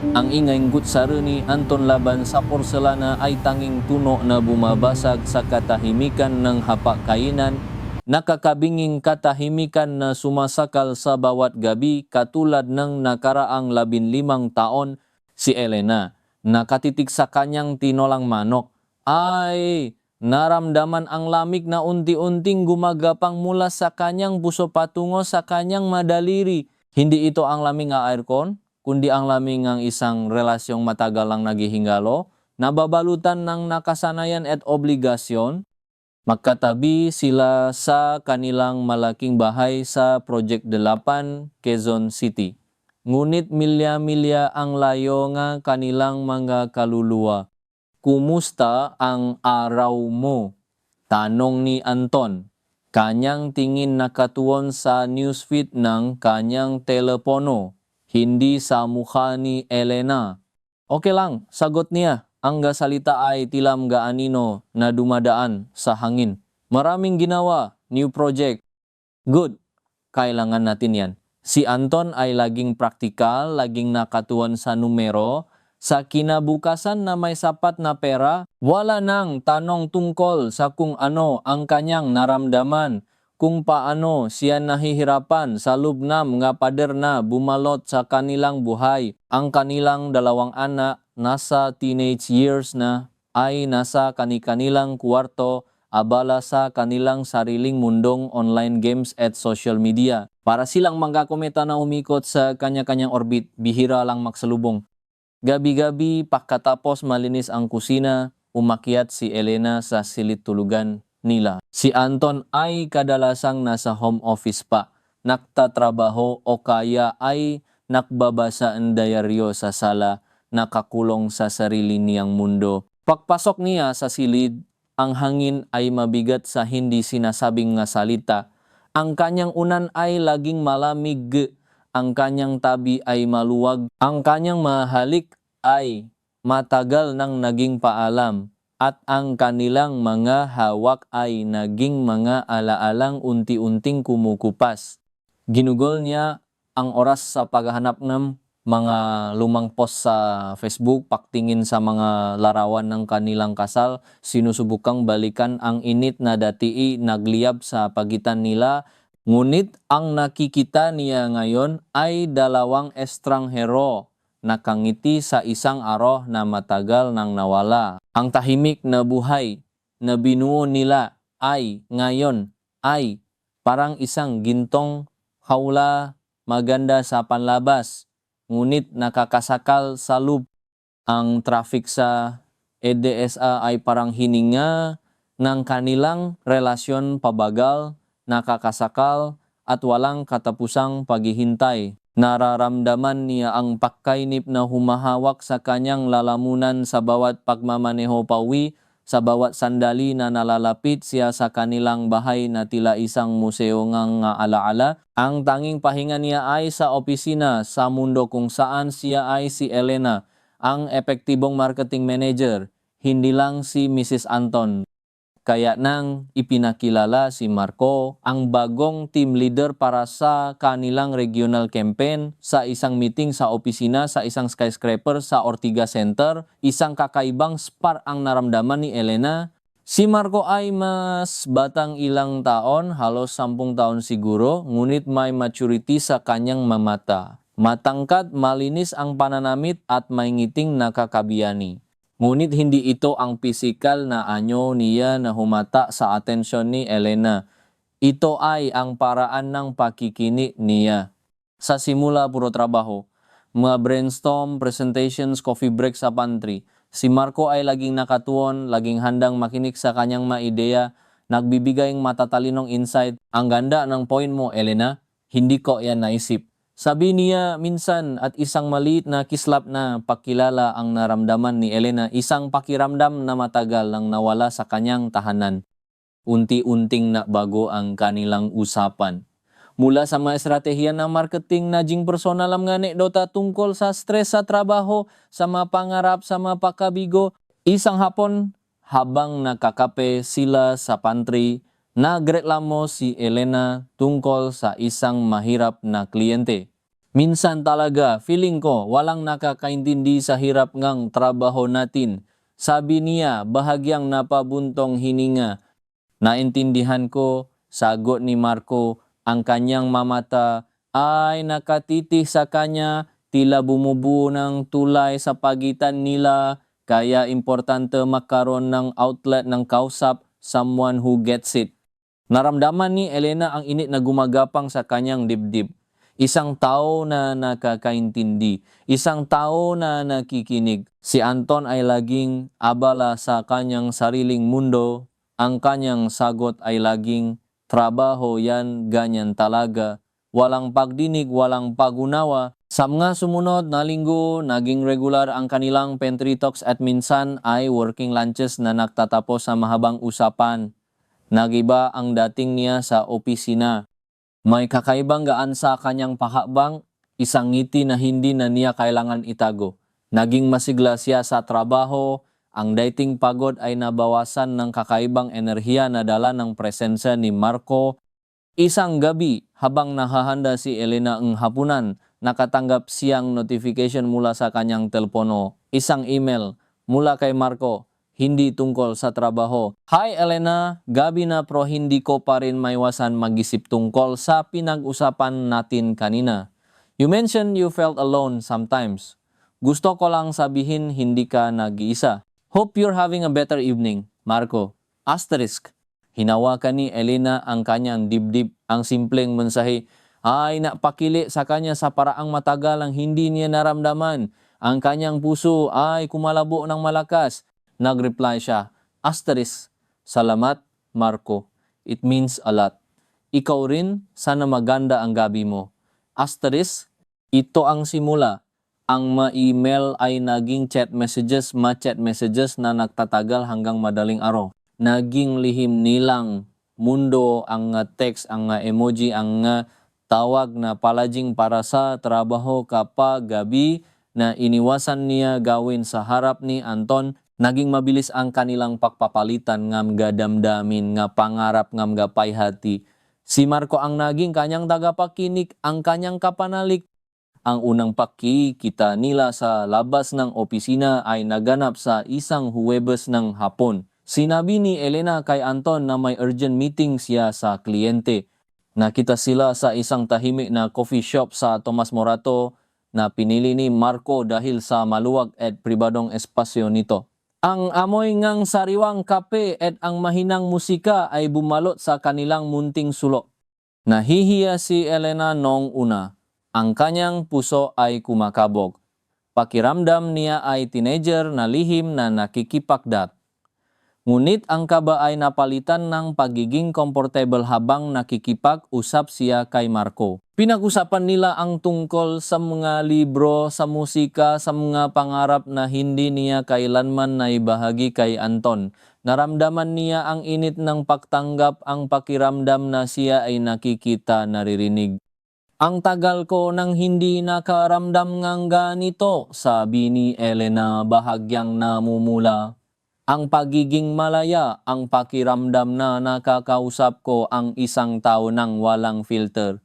Ang ingay gutsara ni Anton laban sa porselana ay tanging tuno na bumabasag sa katahimikan ng hapagkainan, nakakabinging katahimikan na sumasakal sa bawat gabi katulad ng nakaraang 15 taon. Si Elena, nakatitig sa kanyang tinolang manok, ay naramdaman ang lamig na unti-unting gumagapang mula sa kanyang buso patungo sa kanyang madaliri. Hindi ito ang lamig ng aircon, kundi ang lamig ng isang relasyong matagal lang naghihingalo, nababalutan ng nakasanayan at obligasyon. Magkatabi sila sa kanilang malaking bahay sa Project Delapan, Quezon City. Ngunit milya-milya ang layo nga kanilang mga kaluluwa. Kumusta ang araw mo? Tanong ni Anton. Kanyang tingin nakatuon sa newsfeed ng kanyang telepono, hindi sa mukha ni Elena. Okay lang, sagot niya. Ang salita ay tilam gaanino na dumadaan sa hangin. Maraming ginawa, new project. Good, kailangan natin yan. Si Anton ay laging praktikal, laging nakatuon sa numero. Sa kinabukasan na may sapat na pera, wala nang tanong tungkol sa kung ano ang kanyang naramdaman, kung paano siya nahihirapan sa lubnam nga pader na bumalot sa kanilang buhay. Ang kanilang 2 anak, nasa teenage years na, ay nasa kani-kanilang kwarto, abala sa kanilang sariling mundong online games at social media. Para silang mga kometa na umikot sa kanya-kanyang orbit, bihira lang maksalubong. Gabi-gabi, pagkatapos malinis ang kusina, umakyat si Elena sa silid tulugan nila. Si Anton ay kadalasang nasa home office pa, naktatrabaho o kaya ay nakbabasa ang diaryo sa sala, nakakulong sa sarili niyang mundo. Pagpasok niya sa silid, ang hangin ay mabigat sa hindi sinasabing nga salita. Ang kanyang unan ay laging malamig. Ang kanyang tabi ay maluwag. Ang kanyang mahalik ay matagal nang naging paalam. At ang kanilang mga hawak ay naging mga alaalang unti-unting kumukupas. Ginugol niya ang oras sa paghahanap ng mga lumang post sa Facebook, paktingin sa mga larawan ng kanilang kasal, sinusubukang balikan ang init na dati nagliyab sa pagitan nila. Ngunit ang nakikita niya ngayon ay 2 estranghero nakangiti sa isang araw na matagal nang nawala. Ang tahimik na buhay na binuo nila ay ngayon ay parang isang gintong hawla, maganda sa panlabas, ngunit nakakasakal sa loob. Ang traffic sa EDSA ay parang hininga ng kanilang relasyon pabagal, nakakasakal at walang katapusang paghihintay. Nararamdaman niya ang pagkainip na humahawak sa kanyang lalamunan sa bawat pagmamaneho pauwi, sa bawat sandali na nalalapit siya sa kanilang bahay na tila isang museo ngang alaala. Ang tanging pahinga niya ay sa opisina, sa mundo kung saan siya ay si Elena, ang epektibong marketing manager, hindi lang si Mrs. Anton. Kaya nang ipinakilala si Marco, ang bagong team leader para sa kanilang regional campaign, sa isang meeting sa opisina sa isang skyscraper sa Ortigas Center, isang kakaibang spark ang naramdaman ni Elena. Si Marco ay mas batang ilang taon, halos 10 taon siguro, ngunit may maturity sa kanyang mamata. Matangkad, malinis ang pananamit at may ngiting nakakabiyani. Ngunit hindi ito ang pisikal na anyo niya na humata sa atensyon ni Elena. Ito ay ang paraan ng pakikini niya. Sa simula, puro trabaho. Mga brainstorm, presentations, coffee break sa pantry. Si Marco ay laging nakatuon, laging handang makinig sa kanyang mga ideya, nagbibigay ng matatalinong insight. Ang ganda ng point mo, Elena. Hindi ko yan naisip. Sabi niya minsan at isang maliit na kislap na pakilala ang naramdaman ni Elena, isang pakiramdam na matagal nang nawala sa kanyang tahanan. Unti-unting nabago ang kanilang usapan. Mula sa mga estratehiya ng marketing, naging personal ang mga anekdota tungkol sa stress sa trabaho, sa mga pangarap, sa mga pagkabigo. Isang hapon, habang nakakape sila sa pantry, nagreklamo si Elena tungkol sa isang mahirap na kliyente. Minsan talaga, feeling ko, walang nakakaintindi sa hirap ngang trabaho natin. Sabi niya, bahagyang napabuntong hininga. Naintindihan ko, sagot ni Marco, ang kanyang mamata ay nakatiti sa kanya, tila bumubuo ng tulay sa pagitan nila, kaya importante magkaroon ng outlet ng kausap, someone who gets it. Naramdaman ni Elena ang init na gumagapang sa kanyang dibdib. Isang tao na nakakaintindi, isang tao na nakikinig. Si Anton ay laging abala sa kanyang sariling mundo. Ang kanyang sagot ay laging, trabaho yan, ganyan talaga. Walang pagdinig, walang pagunawa. Sa mga sumunod na linggo, naging regular ang kanilang pantry talks at minsan ay working lunches na nagtatapos sa mahabang usapan. Nagiba ang dating niya sa opisina. May kakaibang gaan sa kanyang pakakbang, isang ngiti na hindi na niya kailangan itago. Naging masigla siya sa trabaho, ang dating pagod ay nabawasan ng kakaibang enerhiya na dala ng presensya ni Marco. Isang gabi, habang nahahanda si Elena ang hapunan, nakatanggap siyang notification mula sa kanyang telepono. Isang email mula kay Marco, hindi tungkol sa trabaho. Hi Elena, gabi na pero hindi ko pa rin maiwasan mag-isip tungkol sa pinag-usapan natin kanina. You mentioned you felt alone sometimes. Gusto ko lang sabihin hindi ka nag-iisa. Hope you're having a better evening, Marco. Asterisk. Hinawakan ni Elena ang kanyang dibdib, ang simpleng mensahe ay napakili sa kanya sa paraang matagal ang hindi niya naramdaman. Ang kanyang puso ay kumalabo ng malakas. Nag-reply siya, asterisk, salamat Marco, it means a lot. Ikaw rin, sana maganda ang gabi mo. Asterisk, ito ang simula. Ang ma-email ay naging chat messages, ma-chat messages na nagtatagal hanggang madaling araw. Naging lihim nilang mundo ang text, ang emoji, ang tawag na palaging para sa trabaho kapag gabi na iniwasan niya gawin sa harap ni Anton. Naging mabilis ang kanilang pagpapalitan ngam gadamdamin nga pangarap ngam gapayhati. Si Marco ang naging kanyang tagapakinig, ang kanyang kapanalik. Ang unang pakikita nila sa labas ng opisina ay naganap sa isang Huwebes ng hapon. Sinabi ni Elena kay Anton na may urgent meeting siya sa kliyente. Nakita sila sa isang tahimik na coffee shop sa Tomas Morato na pinili ni Marco dahil sa maluwag at pribadong espasyo nito. Ang amoy ngang sariwang kape at ang mahinang musika ay bumalot sa kanilang munting sulok. Nahihiya si Elena noong una. Ang kanyang puso ay kumakabog. Pakiramdam niya ay teenager na lihim na nakikipagdat. Ngunit ang kaba ay napalitan ng pagiging comfortable habang nakikipag-usap siya kay Marco. Pinag-usapan nila ang tungkol sa mga libro, sa musika, sa mga pangarap na hindi niya kailanman naibahagi kay Anton. Naramdaman niya ang init ng pagtanggap, ang pakiramdam na siya ay nakikita, naririnig. Ang tagal ko nang hindi nakaramdam ng ganito, sabi ni Elena bahagyang namumula. Ang pagiging malaya, ang pakiramdam na nakakausap ko ang isang tao nang walang filter.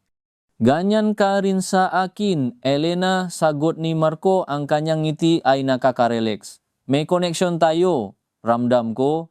Ganyan ka rin sa akin, Elena, sagot ni Marco, ang kanyang ngiti ay nakaka-relax. May connection tayo, ramdam ko.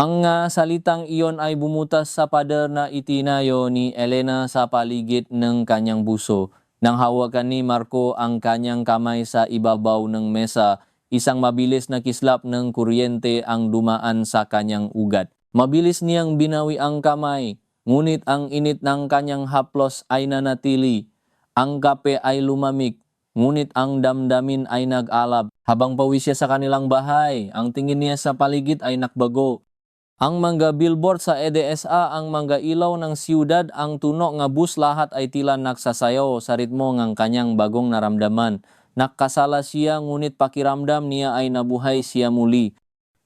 Ang salitang iyon ay bumutas sa pader na itinayo ni Elena sa paligid ng kanyang buso. Nang hawakan ni Marco ang kanyang kamay sa ibabaw ng mesa, isang mabilis na kislap ng kuryente ang dumaan sa kanyang ugat. Mabilis niyang binawi ang kamay, ngunit ang init ng kanyang haplos ay nanatili. Ang kape ay lumamig, ngunit ang damdamin ay nag-alab. Habang pawis siya sa kanilang bahay, ang tingin niya sa paligid ay nakbago. Ang mga billboard sa EDSA, ang mga ilaw ng siyudad, ang tuno nga bus, lahat ay tila nagsasayaw sa ritmo ng kanyang bagong naramdaman. Nakasala siya ngunit pakiramdam niya ay nabuhay siya muli.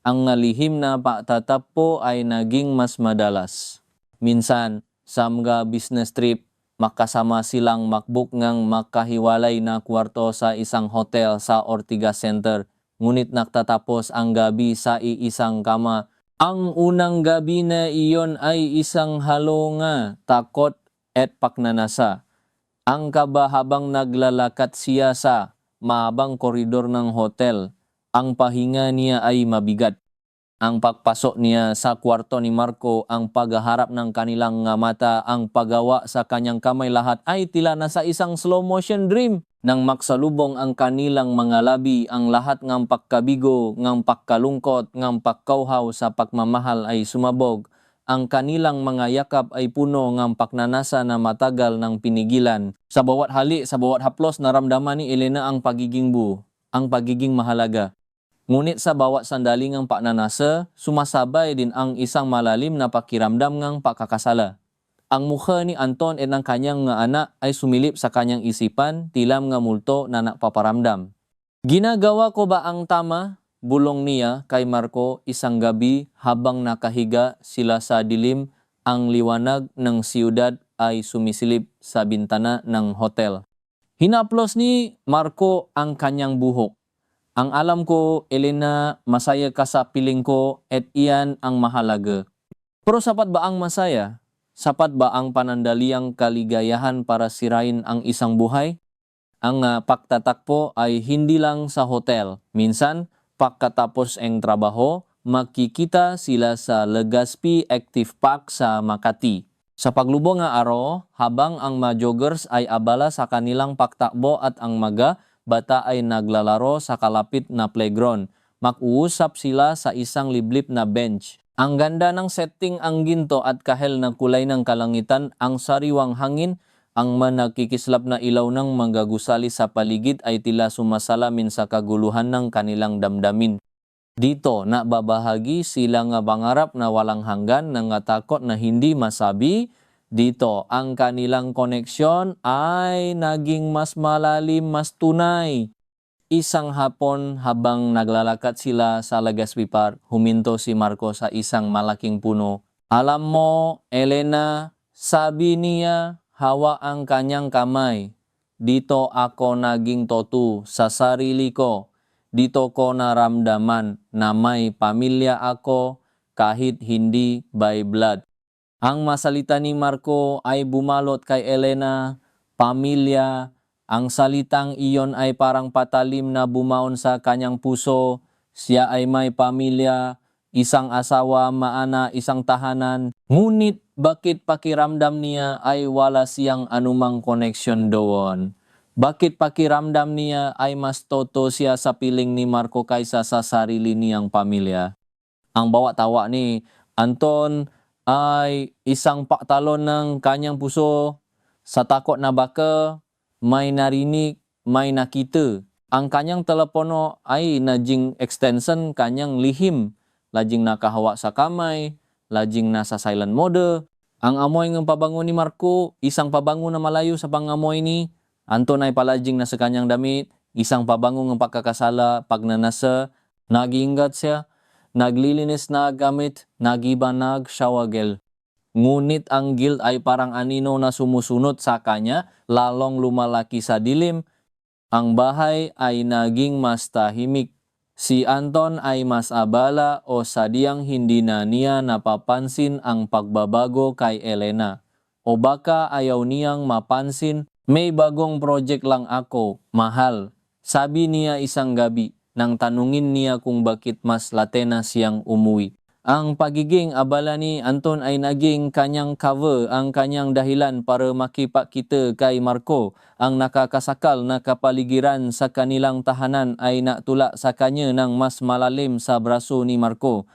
Ang lihim na pagtatapo ay naging mas madalas. Minsan, sa mga business trip, makasama silang makbook ngang makahiwalay na kwarto sa isang hotel sa Ortigas Center. Ngunit nagtatapos ang gabi sa iisang kama. Ang unang gabi na iyon ay isang halo nga takot at pagnanasa. Ang kaba habang naglalakad siya sa mahabang koridor ng hotel. Ang pahinga niya ay mabigat. Ang pagpasok niya sa kwarto ni Marco, ang pagharap ng kanilang nga mata, ang paggawa sa kanyang kamay, lahat ay tila na sa isang slow motion dream. Nang maksalubong ang kanilang mga labi, ang lahat ng pagkabigo, ng pagkalungkot, ng pagkauhaw sa pagmamahal ay sumabog. Ang kanilang mga yakap ay puno ng pagnanasa na matagal ng pinigilan. Sa bawat hali, sa bawat haplos, naramdaman ni Elena ang pagiging ang pagiging mahalaga. Ngunit sa bawat sandali ng pagnanasa, sumasabay din ang isang malalim na pakiramdam ng pagkakasala. Ang mukha ni Anton at ng kanyang nga anak ay sumilip sa kanyang isipan, tilam nga multo na napaparamdam. Ginagawa ko ba ang tama? Bulong niya kay Marco isang gabi habang nakahiga sila sa dilim, ang liwanag ng siyudad ay sumisilip sa bintana ng hotel. Hinaplos ni Marco ang kanyang buhok. Ang alam ko, Elena, masaya ka sa piling ko at iyan ang mahalaga. Pero sapat ba ang masaya? Sapat ba ang panandaliang kaligayahan para sirain ang isang buhay? Ang pagtatakpo ay hindi lang sa hotel. Minsan, pagkatapos ang trabaho, makikita sila sa Legazpi Active Park sa Makati. Sa paglubong nga araw, habang ang mga joggers ay abala sa kanilang pagtakbo at ang mga bata ay naglalaro sa kalapit na playground, mag-uusap sila sa isang liblib na bench. Ang ganda ng setting, ang ginto at kahel na kulay ng kalangitan, ang sariwang hangin, ang managkikislap na ilaw ng mga gusali sa paligid ay tila sumasalamin sa kaguluhan ng kanilang damdamin. Dito, nababahagi sila nga pangarap na walang hanggan, na nga takot na hindi masabi. Dito, ang kanilang koneksyon ay naging mas malalim, mas tunay. Isang hapon habang naglalakad sila sa Legazpi Park, huminto si Marco sa isang malaking puno. Alam mo, Elena, sabi niya, hawa ang kanyang kamay. Dito ako naging totu sa sarili ko. Dito ko naramdaman na may pamilya ako kahit hindi by blood. Ang masalita ni Marco ay bumalot kay Elena, pamilya. Ang salitang iyon ay parang patalim na bumaon sa kanyang puso. Siya ay may pamilya, isang asawa, maana, isang tahanan. Ngunit bakit pakiramdam niya ay wala siyang anumang koneksyon doon? Bakit pakiramdam niya ay mas toto siya sa piling ni Marco kaysa sa sarili niyang pamilya? Ang bawat tawa ni Anton ay isang paktalon ng kanyang puso. Sa takot na baka may narinig, may nakita. Ang kanyang telepono ay naging extension kanyang lihim. Laging nakahawa sa kamay, laging nasa silent mode. Ang amoy ng pabango ni Marco, isang pabango na malayo sa pangamoy ni Anton ay palaging nasa kanyang damit, isang pabango ng pagkakasala, pagnanasa, nag-iingat siya, naglilinis na gamit, nagiba nag-shawagel. Ngunit ang guilt ay parang anino na sumusunod sa kanya, lalong lumalaki sa dilim. Ang bahay ay naging mas tahimik. Si Anton ay mas abala o sadyang hindi na niya napapansin ang pagbabago kay Elena. O baka ayaw niyang mapansin, may bagong project lang ako, mahal. Sabi niya isang gabi nang tanungin niya kung bakit mas latena siyang umuwi. Ang pagiging abala ni Anton ay naging kanyang cover, ang kanyang dahilan para makipagkita kay Marco. Ang nakakasakal na kapaligiran sa kanilang tahanan ay natula sa kanya ng mas malalim sa braso ni Marco.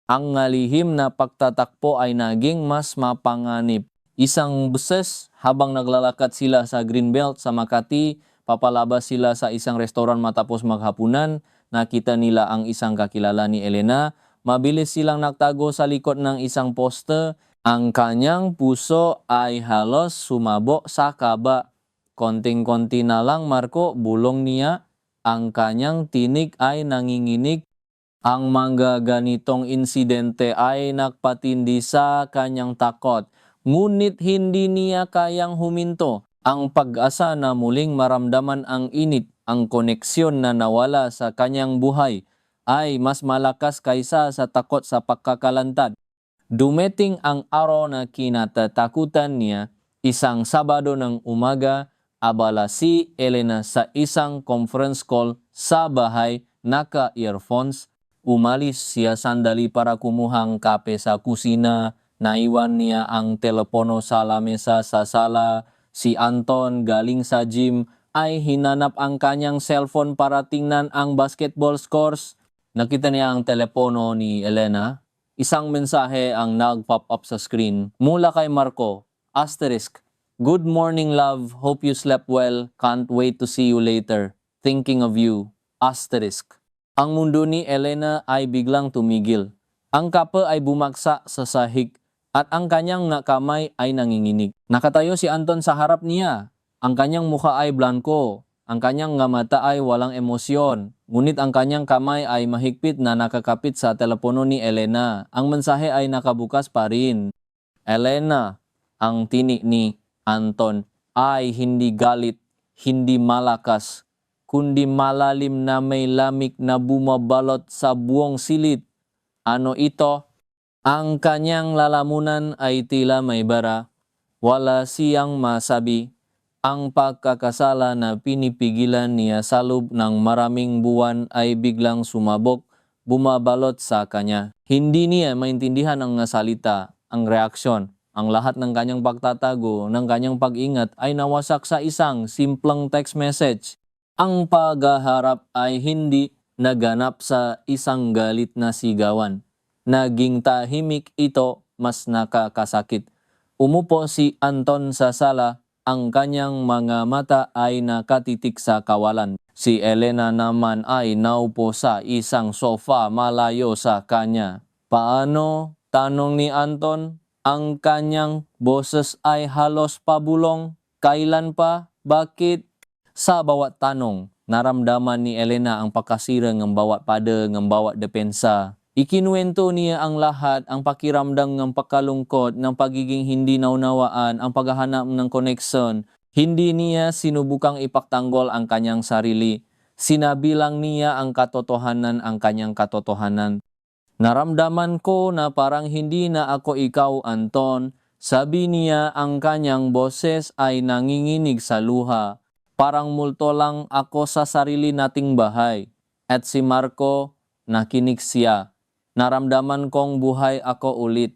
Ang lihim na pagtatakpo ay naging mas mapanganib. Isang beses habang naglalakad sila sa Greenbelt sa Makati, papalabas sila sa isang restoran matapos maghapunan, nakita nila ang isang kakilala ni Elena. Mabilis silang nagtago sa likod ng isang poste. Ang kanyang puso ay halos sumabo sa kaba. Konting-konti na lang, Marco, bulong niya. Ang kanyang tinig ay nanginginig. Ang mga ganitong insidente ay nagpatindi sa kanyang takot. Ngunit hindi niya kayang huminto. Ang pag-asa na muling maramdaman ang init, ang koneksyon na nawala sa kanyang buhay ay mas malakas kaysa sa takot sa pagkakalantad. Dumating ang araw na kinatatakutan niya, isang Sabado ng umaga, abala si Elena sa isang conference call sa bahay, naka-earphones. Umalis siya sandali para kumuhang kape sa kusina. Naiwan niya ang telepono sa lamesa sa sala. Si Anton galing sa gym ay hinanap ang kanyang cellphone para tingnan ang basketball scores. Nakita niya ang telepono ni Elena. Isang mensahe ang nag-pop up sa screen mula kay Marco. Asterisk, "Good morning love, hope you slept well, can't wait to see you later. Thinking of you." Asterisk. Ang mundo ni Elena ay biglang tumigil. Ang kape ay bumagsak sa sahig at ang kanyang kamay ay nanginginig. Nakatayo si Anton sa harap niya. Ang kanyang mukha ay blanco. Ang kanyang mata ay walang emosyon. Ngunit ang kanyang kamay ay mahigpit na nakakapit sa telepono ni Elena. Ang mensahe ay nakabukas pa rin. Elena, ang tinig ni Anton ay hindi galit, hindi malakas, kundi malalim na may lamig na bumabalot sa buong silid. Ano ito? Ang kanyang lalamunan ay tila may bara. Wala siyang masabi. Ang pagkakasala na pinipigilan niya sa loob ng maraming buwan ay biglang sumabog, bumabalot sa kanya. Hindi niya maintindihan ang salita, ang reaksyon. Ang lahat ng kanyang pagtatago, ng kanyang pag-ingat ay nawasak sa isang simpleng text message. Ang paghaharap ay hindi naganap sa isang galit na sigawan. Naging tahimik ito, mas nakakasakit. Umupo si Anton sa sala, ang kanyang mga mata ay nakatitik sa kawalan. Si Elena naman ay naupo sa isang sofa malayo sa kanya. Paano? Tanong ni Anton. Ang kanyang boses ay halos pabulong. Kailan pa? Bakit? Sa bawat tanong, naramdaman ni Elena ang pagkasira ng bawat pada, ng bawat depensa. Ikinuwento niya ang lahat, ang pakiramdam ng pagkalungkot, ng pagiging hindi naunawaan, ang paghahanap ng koneksyon. Hindi niya sinubukang ipagtanggol ang kanyang sarili. Sinabi lang niya ang katotohanan, ang kanyang katotohanan. Naramdaman ko na parang hindi na ako ikaw, Anton. Sabi niya, ang kanyang boses ay nanginginig sa luha. Parang multo lang ako sa sarili nating bahay. At si Marco, nakinig siya. Naramdaman kong buhay ako ulit.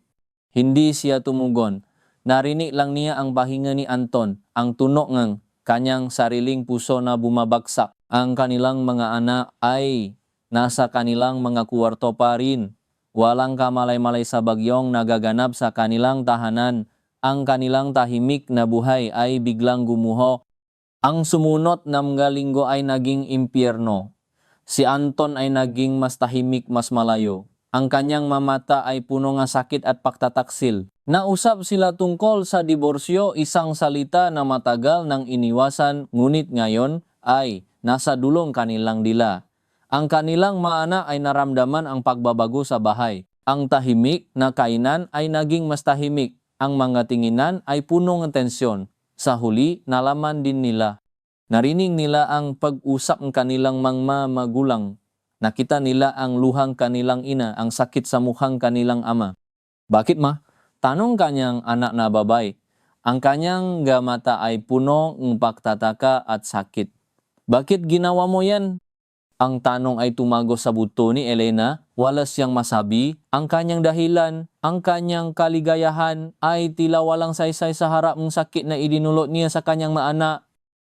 Hindi siya tumugon. Narinig lang niya ang pahinga ni Anton, ang tunog ng kanyang sariling puso na bumabagsak. Ang kanilang mga anak ay nasa kanilang mga kwarto pa rin. Walang kamalay-malay sa bagyong nagaganap sa kanilang tahanan. Ang kanilang tahimik na buhay ay biglang gumuho. Ang sumunod na mga linggo ay naging impyerno. Si Anton ay naging mas tahimik, mas malayo. Ang kanyang mamata ay puno ng sakit at pagtataksil. Nausap sila tungkol sa diborsyo, isang salita na matagal nang iniwasan, ngunit ngayon ay nasa dulong kanilang dila. Ang kanilang mga anak ay naramdaman ang pagbabago sa bahay. Ang tahimik na kainan ay naging mas tahimik. Ang mga tinginan ay puno ng tensyon. Sa huli, nalaman din nila. Narinig nila ang pag-usap ng kanilang mga magulang. Nakita nila ang luhang kanilang ina, ang sakit sa mukhang kanilang ama. Bakit ma? Tanong kanyang anak na babae. Ang kanyang mata ay puno ng pagtataka at sakit. Bakit ginawa mo yan? Ang tanong ay tumago sa buto ni Elena. Wala siyang masabi. Ang kanyang dahilan, ang kanyang kaligayahan ay tila walang saysay sa harap ng sakit na idinulot niya sa kanyang mga anak.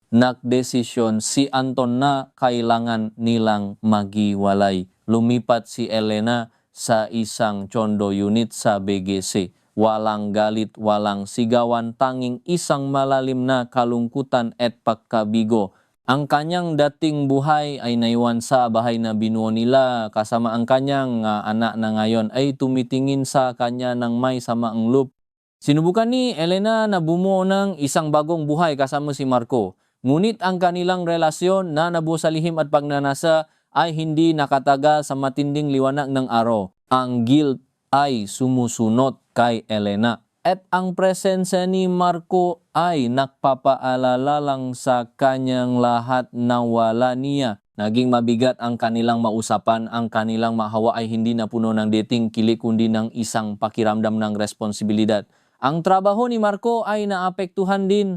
Nagdesisyon si Anton na kailangan nilang maghiwalay. Lumipat si Elena sa isang condo unit sa BGC. Walang galit, walang sigawan, tanging isang malalim na kalungkutan at pagkabigo. Ang kanyang dating buhay ay naiwan sa bahay na binuo nila, kasama ang kanyang anak na ngayon ay tumitingin sa kanya ng may samaang loob. Sinubukan ni Elena na bumuo ng isang bagong buhay kasama si Marco. Ngunit ang kanilang relasyon na nabuo sa lihim at pagnanasa ay hindi nakatagal sa matinding liwanag ng araw. Ang guilt ay sumusunod kay Elena. At ang presensya ni Marco ay nagpapaalala lang sa kanyang lahat na wala niya. Naging mabigat ang kanilang mausapan, ang kanilang mahawa ay hindi na puno ng dating kilig kundi ng isang pakiramdam ng responsibilidad. Ang trabaho ni Marco ay naapektuhan din.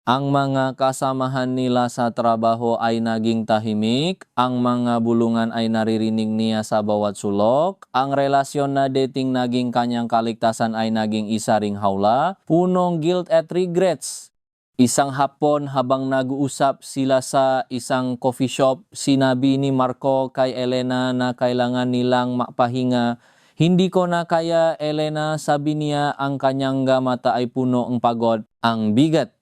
Ang mga kasamahan nila sa trabaho ay naging tahimik, ang mga bulungan ay naririnig niya sa bawat sulok, ang relasyon na dating naging kanyang kaligtasan ay naging isa ring hawla, punong guilt at regrets. Isang hapon habang nag-uusap sila sa isang coffee shop, sinabi ni Marco kay Elena na kailangan nilang mapahinga. Hindi ko na kaya, Elena, sabi niya, ang kanyang mata ay puno ng pagod. Ang bigat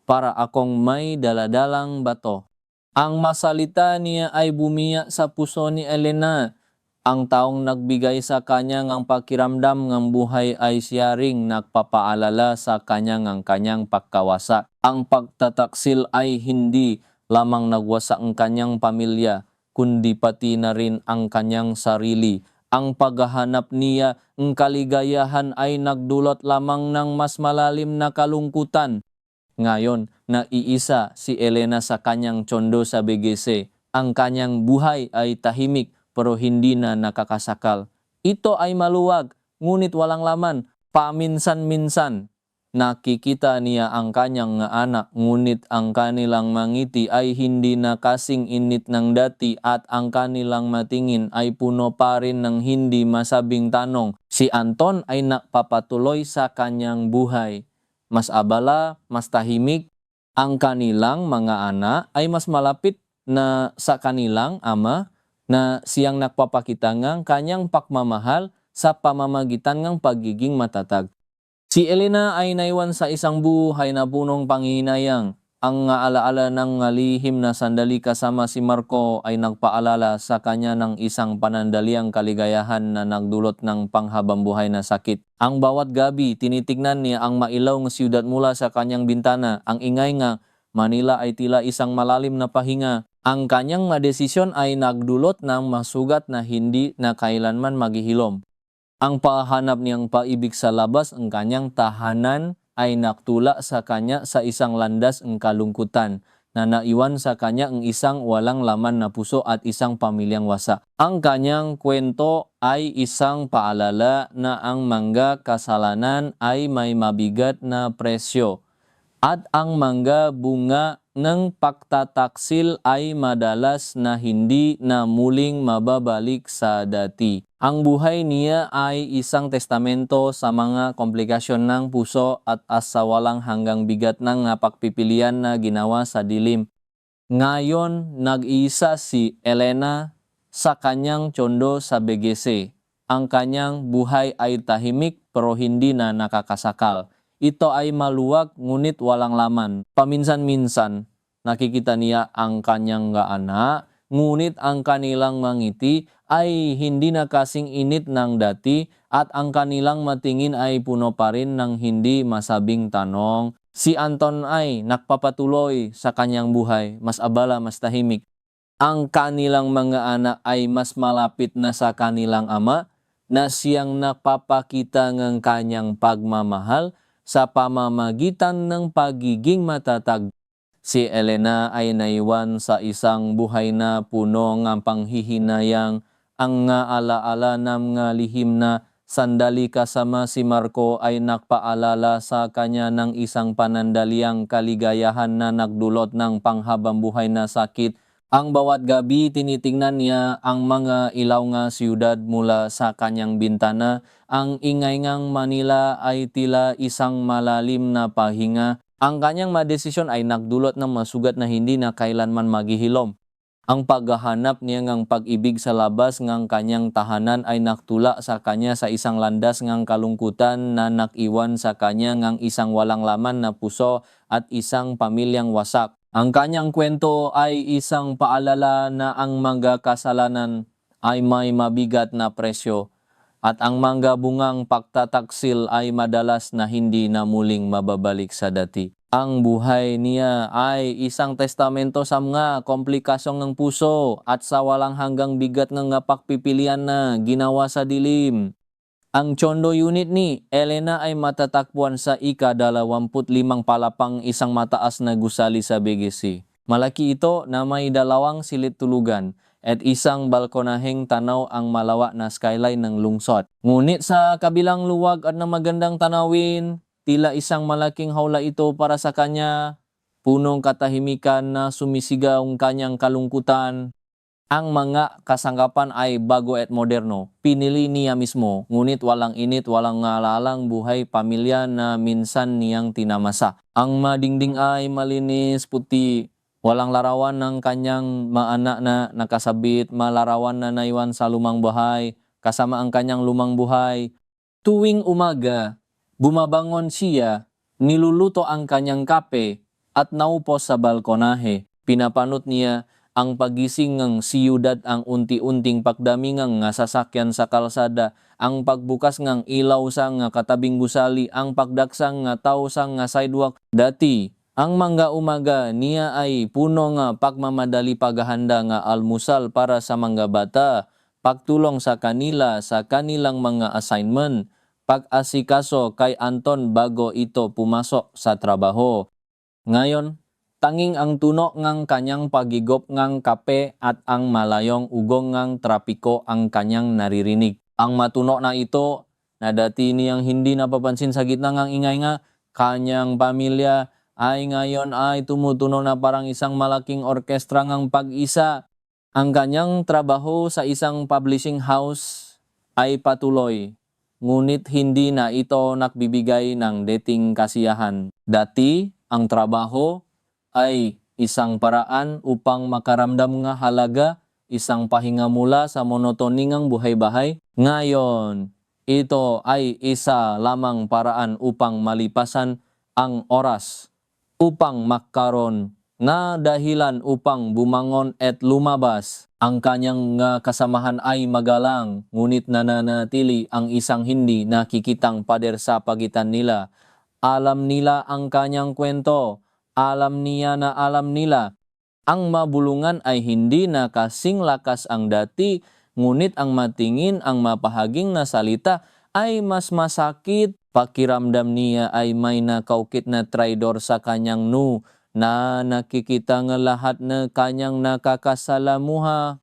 para akong may daladalang bato. Ang masalita niya ay bumiyak sa puso ni Elena. Ang taong nagbigay sa kanya ng pakiramdam ng buhay ay siya ring nagpapaalala sa kanya ng kanyang pagkawasa. Ang pagtataksil ay hindi lamang nagwasa ang kanyang pamilya, kundi pati na rin ang kanyang sarili. Ang paghahanap niya ng kaligayahan ay nagdulot lamang ng mas malalim na kalungkutan. Ngayon, naiisa si Elena sa kanyang tsondo sa BGC. Ang kanyang buhay ay tahimik pero hindi na nakakasakal. Ito ay maluwag, ngunit walang laman. Paminsan-minsan, nakikita niya ang kanyang anak, ngunit ang kanilang mangiti ay hindi na kasing init ng dati at ang kanilang matingin ay puno pa rin ng hindi masabing tanong. Si Anton ay napapatuloy sa kanyang buhay. Mas abala, mas tahimik, ang kanilang mga anak ay mas malapit na sa kanilang ama na siyang nagpapakita ng kanyang pagmamahal sa pamamagitan ng pagiging matatag. Si Elena ay naiwan sa isang buhay na punong panghihinayang. Ang alaala ng lihim na sandali kasama si Marco ay nagpaalala sa kanya ng isang panandaliang kaligayahan na nagdulot ng panghabang buhay na sakit. Ang bawat gabi, tinitignan niya ang mailaw ng siyudad mula sa kanyang bintana. Ang ingay nga, Manila ay tila isang malalim na pahinga. Ang kanyang desisyon ay nagdulot ng masugat na hindi na kailanman maghihilom. Ang pahanap niyang paibig sa labas ng kanyang tahanan ay naktula sa kanya sa isang landas ng kalungkutan na naiwan sa kanya ang isang walang laman na puso at isang pamilyang wasa. Ang kanyang kwento ay isang paalala na ang mga kasalanan ay may mabigat na presyo at ang mga bunga ng pagtataksil ay madalas na hindi na muling mababalik sa dati. Ang buhay niya ay isang testamento sa mga komplikasyon ng puso at sa walang hanggang bigat ng pagpipilian na ginawa sa dilim. Ngayon, nag-iisa si Elena sa kanyang tsondo sa BGC. Ang kanyang buhay ay tahimik pero hindi na nakakasakal. Ito ay maluwag ngunit walang laman. Paminsan-minsan, nakikita niya ang kanyang anak, ngunit ang kanilang mangiti ay hindi na kasing init ng dati at ang kanilang matingin ay puno pa rin ng hindi masabing tanong. Si Anton ay nagpapatuloy sa kanyang buhay, mas abala, mas tahimik. Ang kanilang mga anak ay mas malapit na sa kanilang ama na siyang napapakita ng kanyang pagmamahal sa pamamagitan ng pagiging matatag. Si Elena ay naiwan sa isang buhay na puno ng panghihinayang. Ang alaala ng lihim na sandali kasama si Marco ay nagpaalala sa kanya ng isang panandaliang kaligayahan na nagdulot ng panghabang buhay na sakit. Ang bawat gabi tinitingnan niya ang mga ilaw nga siyudad mula sa kanyang bintana. Ang ingay ngang Manila ay tila isang malalim na pahinga. Ang kanyang madesisyon ay nagdulot ng masugat na hindi na kailanman maghihilom. Ang paghahanap niya ng pag-ibig sa labas ng kanyang tahanan ay naktula sa kanya sa isang landas ng kalungkutan na nakiwan sa kanya ng isang walang laman na puso at isang pamilyang wasak. Ang kanyang kwento ay isang paalala na ang mga kasalanan ay may mabigat na presyo at ang mga bungang pagtataksil ay madalas na hindi na muling mababalik sa dati. Ang buhay niya ay isang testamento sa mga komplikasyong ng puso at sa walang hanggang bigat ng pagpipilian na ginawa sa dilim. Ang tsondo unit ni Elena ay matatagpuan sa ika-25 palapang isang mataas na gusali sa BGC. Malaki ito na may 2 silid tulugan at isang balkonaheng tanaw ang malawa na skyline ng lungsod. Ngunit sa kabilang luwag at na magandang tanawin, tila isang malaking hawla ito para sa kanya. punong katahimikan na sumisigaw ang kanyang kalungkutan. Ang mga kasangkapan ay bago at moderno. Pinili niya mismo, ngunit walang init, walang ngalalang buhay pamilya na minsan niyang tinamasa. Ang madingding ay malinis, puti, walang larawan ng kanyang mga anak na nakasabit, malarawan na naiwan sa lumang bahay, kasama ang kanyang lumang buhay. Tuwing umaga, bumabangon siya, niluluto ang kanyang kape, at naupo sa balkonahe. Pinapanot niya ang pagising ng siyudad, ang unti-unting pagdami ng sasakyan sa kalsada, ang pagbukas ng ilaw sa nga katabing gusali, ang pagdaksang nga tao sa nga sidewalk. Dati, ang mga umaga niya ay puno nga pagmamadali paghahanda nga almusal para sa mga bata, pagtulong sa kanila sa kanilang mga assignment, pag-asikaso kay Anton bago ito pumasok sa trabaho. Ngayon, tanging ang tuno ng kanyang pagigop ng kape at ang malayong ugong ng trapiko ang kanyang naririnig. Ang matuno na ito, na dati niyang hindi napapansin sa gitna ng ingay nga, kanyang pamilya ay ngayon ay tumutunog na parang isang malaking orkestra ng pag-isa. Ang kanyang trabaho sa isang publishing house ay patuloy, ngunit hindi na ito nagbibigay ng dating kasiyahan. Dati, ang trabaho ay isang paraan upang makaramdam nga halaga, isang pahinga mula sa monotoningang buhay-bahay. Ngayon, ito ay isa lamang paraan upang malipasan ang oras, upang makaroon na dahilan upang bumangon at lumabas. Ang kanyang kasamahan ay magalang, ngunit nananatili ang isang hindi nakikitang pader sa pagitan nila. Alam nila ang kanyang kwento. Alam niya na alam nila. Ang mabulungan ay hindi na kasing lakas ang dati, ngunit ang matingin, ang mapahaging na salita ay mas masakit. Pakiramdam niya ay may nakaukit na traidor sa kanyang na nakikita ng lahat na kanyang nakakasalamuha.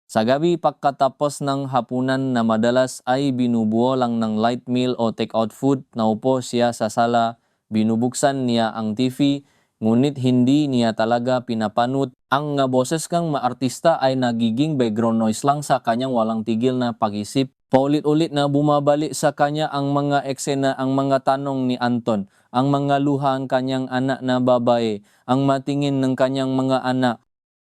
Sa gabi pagkatapos ng hapunan na madalas ay binubuo lang ng light meal o take-out food, naupo siya sa sala, binubuksan niya ang TV, ngunit hindi niya talaga pinapanot. Ang boses kang maartista ay nagiging background noise lang sa kanyang walang tigil na pag-isip. Paulit-ulit na bumabalik sa kanya ang mga eksena, ang mga tanong ni Anton, ang mga luha ng kanyang anak na babae, ang matingin ng kanyang mga anak.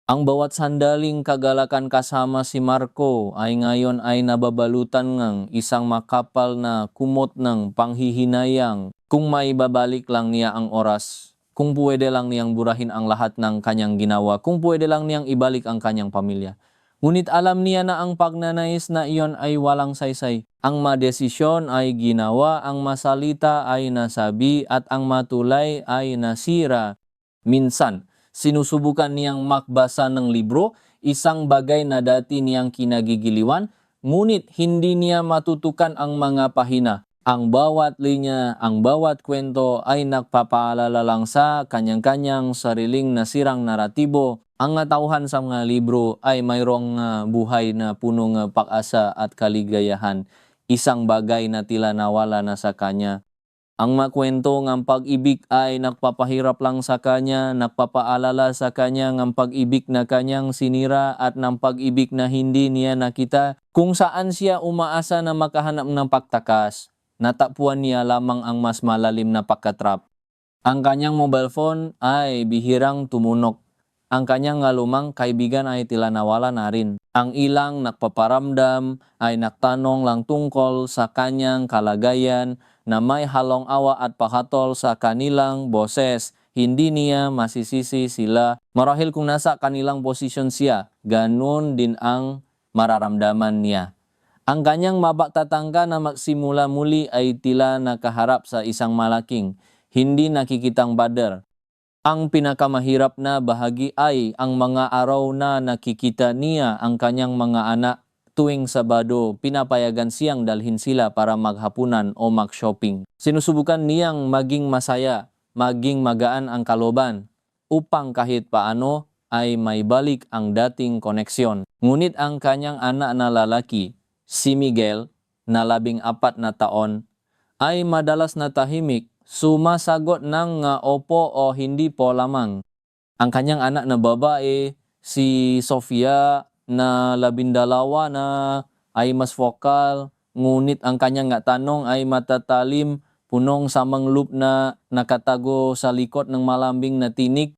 Ang bawat sandaling kagalakan kasama si Marco ay ngayon ay nababalutan ng isang makapal na kumot ng panghihinayang. Kung may babalik lang niya ang oras, kung pwede lang niyang burahin ang lahat ng kanyang ginawa, kung pwede lang niyang ibalik ang kanyang pamilya. Ngunit alam niya na ang pagnanais na iyon ay walang saysay. Ang madesisyon ay ginawa, ang masalita ay nasabi, at ang matulay ay nasira. Minsan, sinusubukan niyang makbasa ng libro, isang bagay na dati niyang kinagigiliwan, ngunit hindi niya matutukan ang mga pahina. Ang bawat linya, ang bawat kwento ay nagpapaalala lang sa kanyang-kanyang sariling nasirang naratibo. Ang tauhan sa mga libro ay mayroong buhay na punong pag-asa at kaligayahan, isang bagay na tila nawala na sa kanya. Ang makwento ng pag-ibig ay nagpapahirap lang sa kanya, nagpapaalala sa kanya ng pag-ibig na kanyang sinira at ng pag-ibig na hindi niya nakita, kung saan siya umaasa na makahanap ng pagtakas. Natagpuan niya lamang ang mas malalim na pagkatrap. Ang kanyang mobile phone ay bihirang tumunok. Ang kanyang lumang kaibigan ay tila nawala na rin. Ang ilang nagpaparamdam ay nagtanong lang tungkol sa kanyang kalagayan na may halong awa at pahatol sa kanilang boses. Hindi niya masisisi sila. Marahil kung nasa kanilang posisyon siya, ganun din ang mararamdaman niya. Ang kanyang mabagtatangka na magsimula muli ay tila nakaharap sa isang malaking, hindi nakikitang pader. Ang pinakamahirap na bahagi ay ang mga araw na nakikita niya ang kanyang mga anak tuwing Sabado, pinapayagan siyang dalhin sila para maghapunan o mag-shopping. Sinusubukan niyang maging masaya, maging magaan ang kalooban, upang kahit paano ay may balik ang dating koneksyon. Ngunit ang kanyang anak na lalaki, si Miguel, na 14 na taon, ay madalas na tahimik, sumasagot ng opo o hindi po lamang. Ang kanyang anak na babae, si Sofia na 12 na ay mas vokal, ngunit ang kanyang tanong ay matatalim, punong samang loop na nakatago sa likod ng malambing na tinik.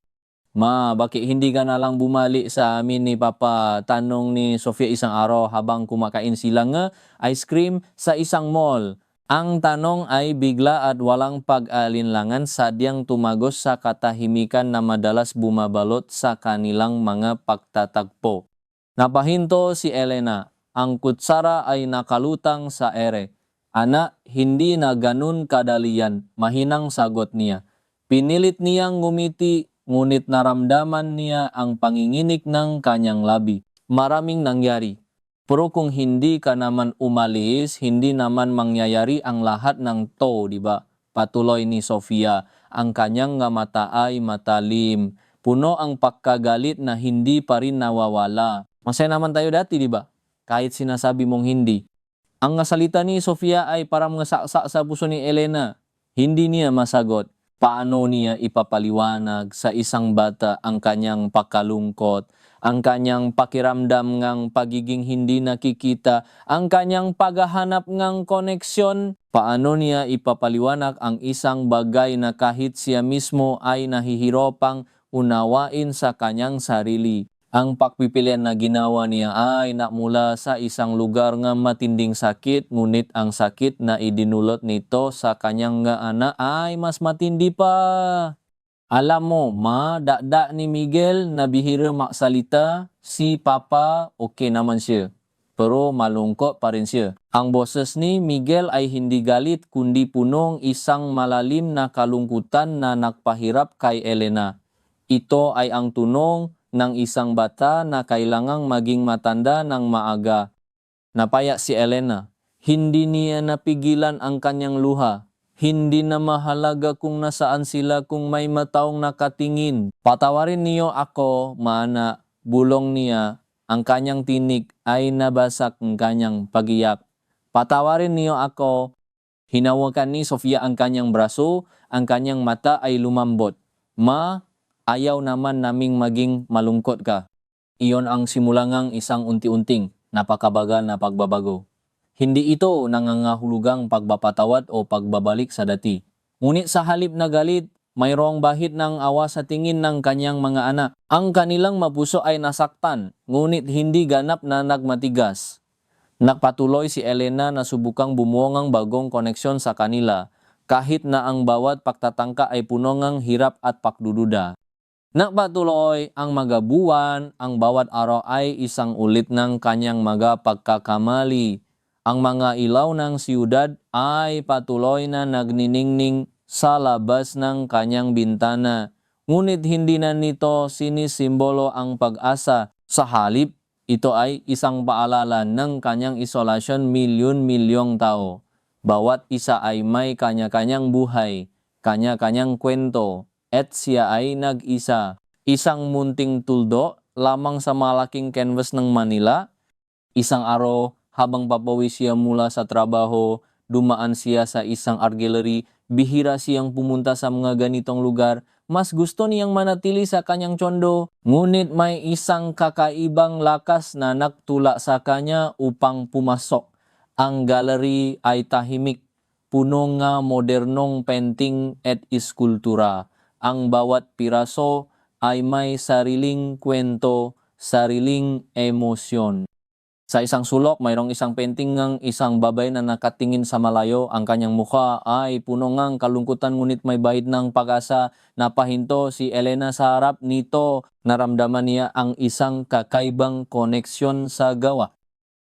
Ma, bakit hindi ka na lang bumalik sa amin ni Papa? Tanong ni Sofia isang araw habang kumakain sila ng ice cream sa isang mall. Ang tanong ay bigla at walang pag-alinlangan, sadyang tumagos sa katahimikan na madalas bumabalot sa kanilang mga pagtatagpo. Napahinto si Elena. Ang kutsara ay nakalutang sa ere. Anak, hindi na ganun kadalian, mahinang sagot niya. Pinilit niyang ngumiti, ngunit naramdaman niya ang panginginig ng kanyang labi. Maraming nangyari. Pero kung hindi ka naman umalis, hindi naman mangyayari ang lahat ng to, di ba? Patuloy ni Sofia. Ang kanyang mata ay matalim. Puno ang pagkagalit na hindi pa rin nawawala. Masaya naman tayo dati, di ba? Kahit sinasabi mong hindi. Ang salita ni Sofia ay parang saksak sa puso ni Elena. Hindi niya masagot. Paano niya ipapaliwanag sa isang bata ang kanyang pakalungkot, ang kanyang pakiramdam ng pagiging hindi nakikita, ang kanyang paghahanap ng koneksyon? Paano niya ipapaliwanag ang isang bagay na kahit siya mismo ay nahihirapang unawain sa kanyang sarili? Ang pagpipilian na ginawa niya ay nakmula sa isang lugar ng matinding sakit, ngunit ang sakit na idinulot nito sa kanyang anak ay mas matindi pa. Alam mo, ma, dakdak ni Miguel na bihira maksalita, si Papa okay naman siya. Pero malungkot pa rin siya. Ang boses ni Miguel ay hindi galit kundi punong isang malalim na kalungkutan na nagpahirap kay Elena. Ito ay ang tunong ng isang bata na kailangang maging matanda ng maaga. Napaya si Elena. Hindi niya napigilan ang kanyang luha. Hindi na mahalaga kung nasaan sila kung may mataong nakatingin. Patawarin niyo ako, mana, bulong niya. Ang kanyang tinig ay nabasak ng kanyang pagiyak. Patawarin niyo ako. Hinawakan ni Sofia ang kanyang braso, ang kanyang mata ay lumambot. Ma, ayaw naman naming maging malungkot ka. Iyon ang simulangang isang unti-unting napakabagal na pagbabago. Hindi ito nangangahulugang pagbapatawad o pagbabalik sa dati. Ngunit sa halip na galit, mayroong bahid ng awa sa tingin ng kanyang mga anak. Ang kanilang mapuso ay nasaktan, ngunit hindi ganap na nagmatigas. Nagpatuloy si Elena na subukang bumuo ng bagong koneksyon sa kanila, kahit na ang bawat pagtatangka ay puno ng hirap at pagdududa. Nagpatuloy ang mga buwan, ang bawat araw ay isang ulit ng kanyang mga pagkakamali. Ang mga ilaw ng siyudad ay patuloy na nagniningning sa labas ng kanyang bintana. Ngunit hindi na nito sinisimbolo ang pag-asa. Sa halip, ito ay isang paalala ng kanyang isolasyon milyon-milyong tao. Bawat isa ay may kanya-kanyang buhay, kanya-kanyang kwento, at siya ay nag-isa. Isang munting tuldo lamang sa malaking canvas ng Manila. Isang araw, habang papawis siya mula sa trabaho, dumaan siya sa isang art gallery. Bihira siyang pumunta sa mga ganitong lugar. Mas gusto niyang manatili sa kanyang tsondo. Ngunit may isang kakaibang lakas na nagtula sa kanya upang pumasok. Ang gallery ay tahimik, puno ng modernong painting at iskultura. Ang bawat piraso ay may sariling kwento, sariling emosyon. Sa isang sulok, mayroong isang painting ng isang babay na nakatingin sa malayo. Ang kanyang mukha ay puno ng kalungkutan, ngunit may bahid ng pag-asa. Napahinto si Elena sa harap nito. Naramdaman niya ang isang kakaibang koneksyon sa gawa.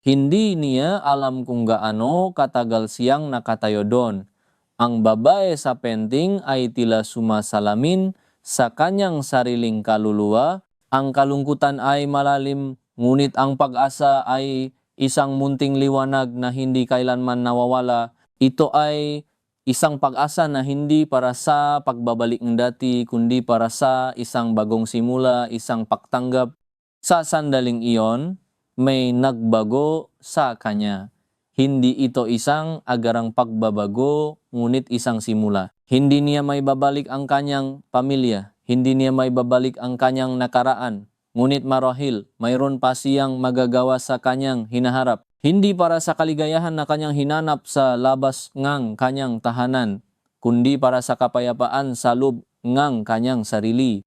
Hindi niya alam kung gaano katagal siyang nakatayo doon. Ang babae sa painting ay tila sumasalamin sa kanyang sariling kaluluwa. Ang kalungkutan ay malalim, ngunit ang pag-asa ay isang munting liwanag na hindi kailanman nawawala. Ito ay isang pag-asa na hindi para sa pagbabalik ng dati, kundi para sa isang bagong simula, isang pagtanggap. Sa sandaling iyon, may nagbago sa kanya. Hindi ito isang agarang pagbabago, ngunit isang simula. Hindi niya may babalik ang kanyang pamilya. Hindi niya may babalik ang kanyang nakaraan. Ngunit marahil, mayroon pa siyang magagawa sa kanyang hinaharap. Hindi para sa kaligayahan na kanyang hinanap sa labas ngang kanyang tahanan, kundi para sa kapayapaan sa loob ngang kanyang sarili.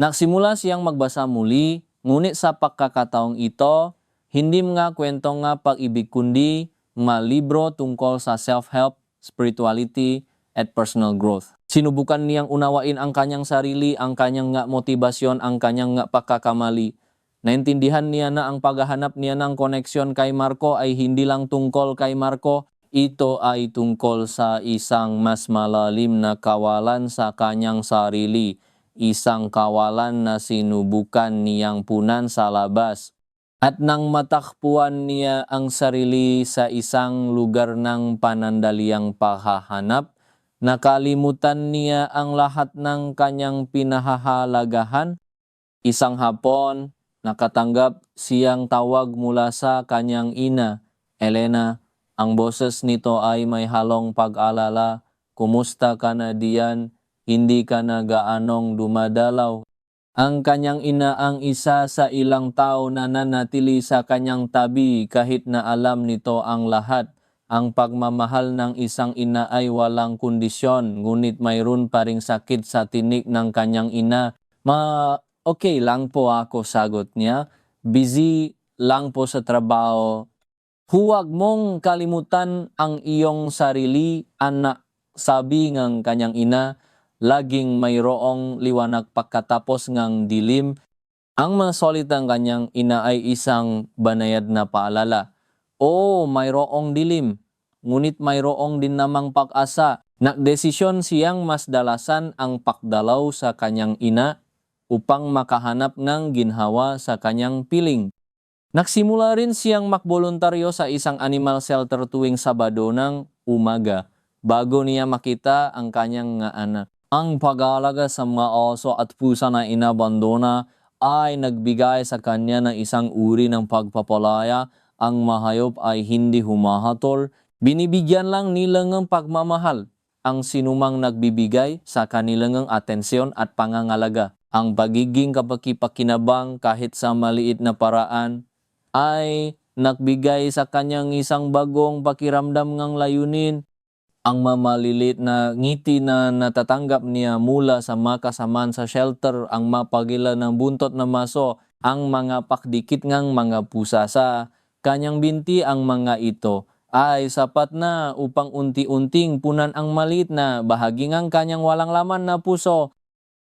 Nagsimula siyang magbasa muli, ngunit sa pagkakataong ito, hindi mga kwento nga pag-ibig kundi mga libro tungkol sa self-help, spirituality, at personal growth. Sinubukan niyang unawain ang kanyang sarili, ang kanyang nga motibasyon, ang kanyang nga pagkakamali. Naintindihan niya na ang paghahanap niya ng koneksyon kay Marco ay hindi lang tungkol kay Marco, ito ay tungkol sa isang mas malalim na kawalan sa kanyang sarili, isang kawalan na sinubukan niyang punan sa labas. At nang matakpuan niya ang sarili sa isang lugar ng panandaliang paghahanap, nakalimutan niya ang lahat ng kanyang pinahahalagahan. Isang hapon, nakatanggap siyang tawag mula sa kanyang ina, Elena. Ang boses nito ay may halong pag-alala. Kumusta ka na diyan? Hindi ka na gaanong dumadalaw. Ang kanyang ina ang isa sa ilang tao na nanatili sa kanyang tabi kahit na alam nito ang lahat. Ang pagmamahal ng isang ina ay walang kondisyon, ngunit mayroon pa ring sakit sa tinik ng kanyang ina. Okay lang po ako, sagot niya. Busy lang po sa trabaho. Huwag mong kalimutan ang iyong sarili, anak, sabi ng kanyang ina. Laging mayroong liwanag pagkatapos ng dilim. Ang mga salitang kanyang ina ay isang banayad na paalala. Mayroong dilim, ngunit mayroong din namang pag-asa. Nagdesisyon siyang mas dalasan ang pagdalaw sa kanyang ina upang makahanap ng ginhawa sa kanyang piling. Nagsimula rin siyang makboluntaryo sa isang animal shelter tuwing Sabado ng umaga bago niya makita ang kanyang nga anak. Ang pag-aalaga sa mga oso at pusa na inabandona ay nagbigay sa kanya ng isang uri ng pagpapalaya. Ang mahayop ay hindi humahatol. Binibigyan lang nila ng pagmamahal ang sinumang nagbibigay sa kanilang atensyon at pangangalaga. Ang pagiging kapakipakinabang kahit sa maliit na paraan ay nagbigay sa kanyang isang bagong pakiramdam ng layunin. Ang mamalilit na ngiti na natatanggap niya mula sa mga kasamaan sa shelter, ang mapagila ng buntot na maso, ang mga pakdikit ng mga pusa sa kanyang binti, ang mga ito ay sapat na upang unti-unting punan ang maliit na bahagi ng kanyang walang laman na puso.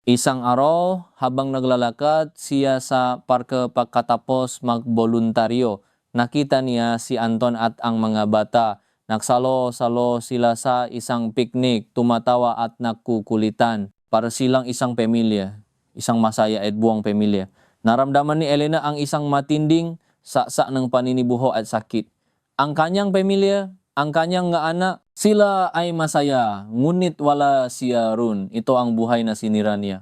Isang araw, habang naglalakad siya sa parke pagkatapos magboluntaryo, nakita niya si Anton at ang mga bata. Nagsalo-salo sila sa isang picnic, tumatawa at nagkukulitan. Para silang isang pamilya, isang masaya at buwang pamilya. Naramdaman ni Elena ang isang matinding saksa ng paninibuho at sakit. Ang kanyang pamilya, ang kanyang nga anak, sila ay masaya, ngunit wala siya ron. Ito ang buhay na sinira niya.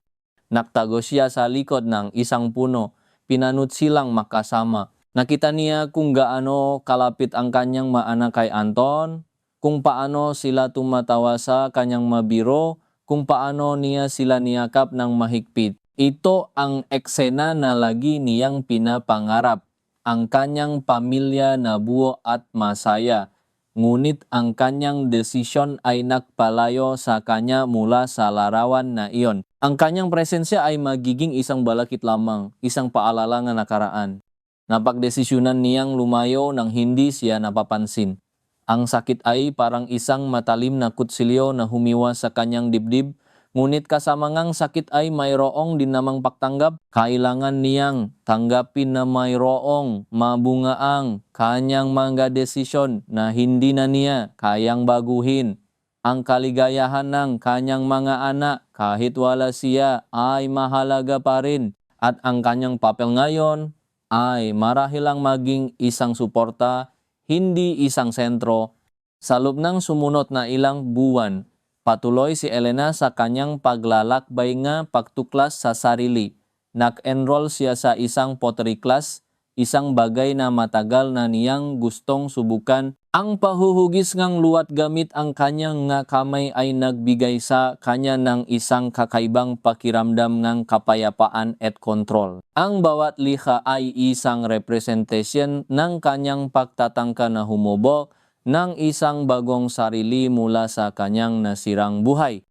Naktago siya sa likod ng isang puno, pinanut silang makasama. Nakita niya kung gaano kalapit ang kanyang maanak kay Anton, kung paano sila tumatawa sa kanyang mabiro, kung paano niya sila niyakap ng mahigpit. Ito ang eksena na lagi niyang pinapangarap. Ang kanyang pamilya na buo at masaya. Ngunit ang kanyang desisyon ay nagpalayo sa kanya mula sa larawan na iyon. Ang kanyang presensya ay magiging isang balakid lamang, isang paalala ng nakaraan. Napagdesisyonan niyang lumayo nang hindi siya napapansin. Ang sakit ay parang isang matalim na kutsilyo na humiwas sa kanyang dibdib, ngunit kasama ngang sakit ay mayroong din namang pagtanggap. Kailangan niyang tanggapin na mayroong mabungaang kanyang mga desisyon na hindi na niya kayang baguhin. Ang kaligayahan ng kanyang mga anak kahit wala siya ay mahalaga pa rin, at ang kanyang papel ngayon ay marahil lang maging isang suporta, hindi isang sentro. Sa loob ng sumunod na ilang buwan, patuloy si Elena sa kanyang paglalakbay nga pagtuklas sa sarili. Nag-enroll siya sa isang pottery class, isang bagay na matagal na niyang gustong subukan. Ang pahuhugis ngang luwat gamit ang kanyang nga kamay ay nagbigay sa kanya ng isang kakaibang pakiramdam ng kapayapaan at kontrol. Ang bawat likha ay isang representasyon ng kanyang pagtatangka na humubog ng isang bagong sarili mula sa kanyang nasirang buhay.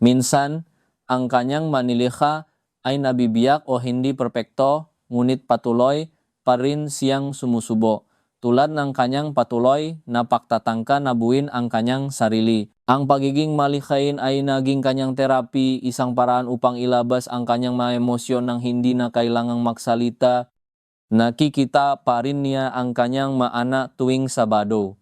Minsan, ang kanyang manilikha ay nabibiyak o hindi perpekto, ngunit patuloy pa rin siyang sumusubo. Tulad ng kanyang patuloy na pagtatangka na buuin ang kanyang sarili. Ang pagiging malikhain ay naging kanyang terapi, isang paraan upang ilabas ang kanyang mga emosyon ng hindi na kailangang magsalita. Nakikita pa rin niya ang kanyang maana tuwing Sabado.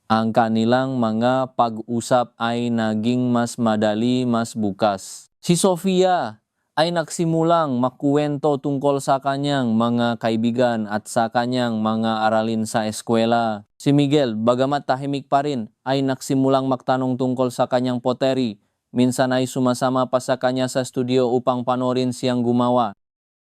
Ang kanilang mga pag-usap ay naging mas madali, mas bukas. Si Sofia ay nagsimulang makuwento tungkol sa kanyang mga kaibigan at sa kanyang mga aralin sa eskwela. Si Miguel, bagamat tahimik pa rin, ay nagsimulang magtanong tungkol sa kanyang pottery. Minsan ay sumasama pa sa kanya sa studio upang panorin siyang gumawa.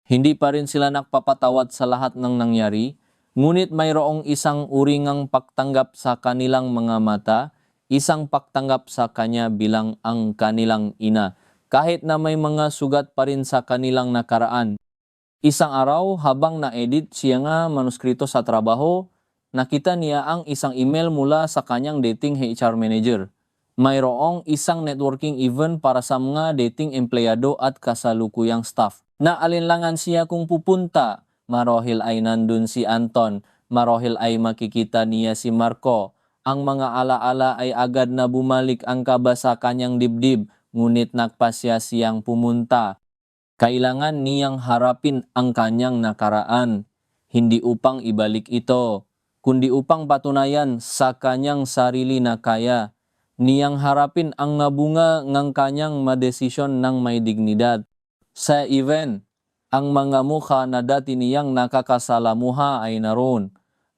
Hindi pa rin sila nakpapatawad sa lahat ng nangyari, ngunit mayroong isang uringang pagtanggap sa kanilang mga mata, isang pagtanggap sa kanya bilang ang kanilang ina, kahit na may mga sugat pa rin sa kanilang nakaraan. Isang araw, habang na-edit siya nga manuskrito sa trabaho, nakita niya ang isang email mula sa kanyang dating HR manager. Mayroong isang networking event para sa mga dating empleyado at kasalukuyang staff. Naalinlangan siya kung pupunta. Marohil ay nandun si Anton. Marohil ay makikita niya si Marco. Ang mga alaala ay agad na bumalik ang kaba sa kanyang dibdib, ngunit nagpasya siyang pumunta. Kailangan niyang harapin ang kanyang nakaraan, hindi upang ibalik ito, kundi upang patunayan sa kanyang sarili na kaya niyang harapin ang nabunga ng kanyang madesisyon ng may dignidad. Sa event, ang mga mukha na dati niyang nakakasalamuha ay naroon.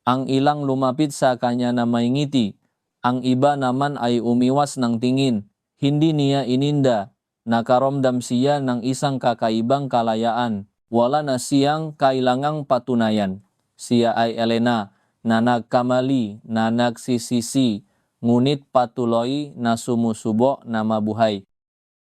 Ang ilang lumapit sa kanya na may ngiti, ang iba naman ay umiwas ng tingin. Hindi niya ininda. Nakaramdam siya ng isang kakaibang kalayaan. Wala na siyang kailangang patunayan. Siya ay Elena na nagkamali, na nagsisisi, ngunit patuloy na sumusubo na mabuhay.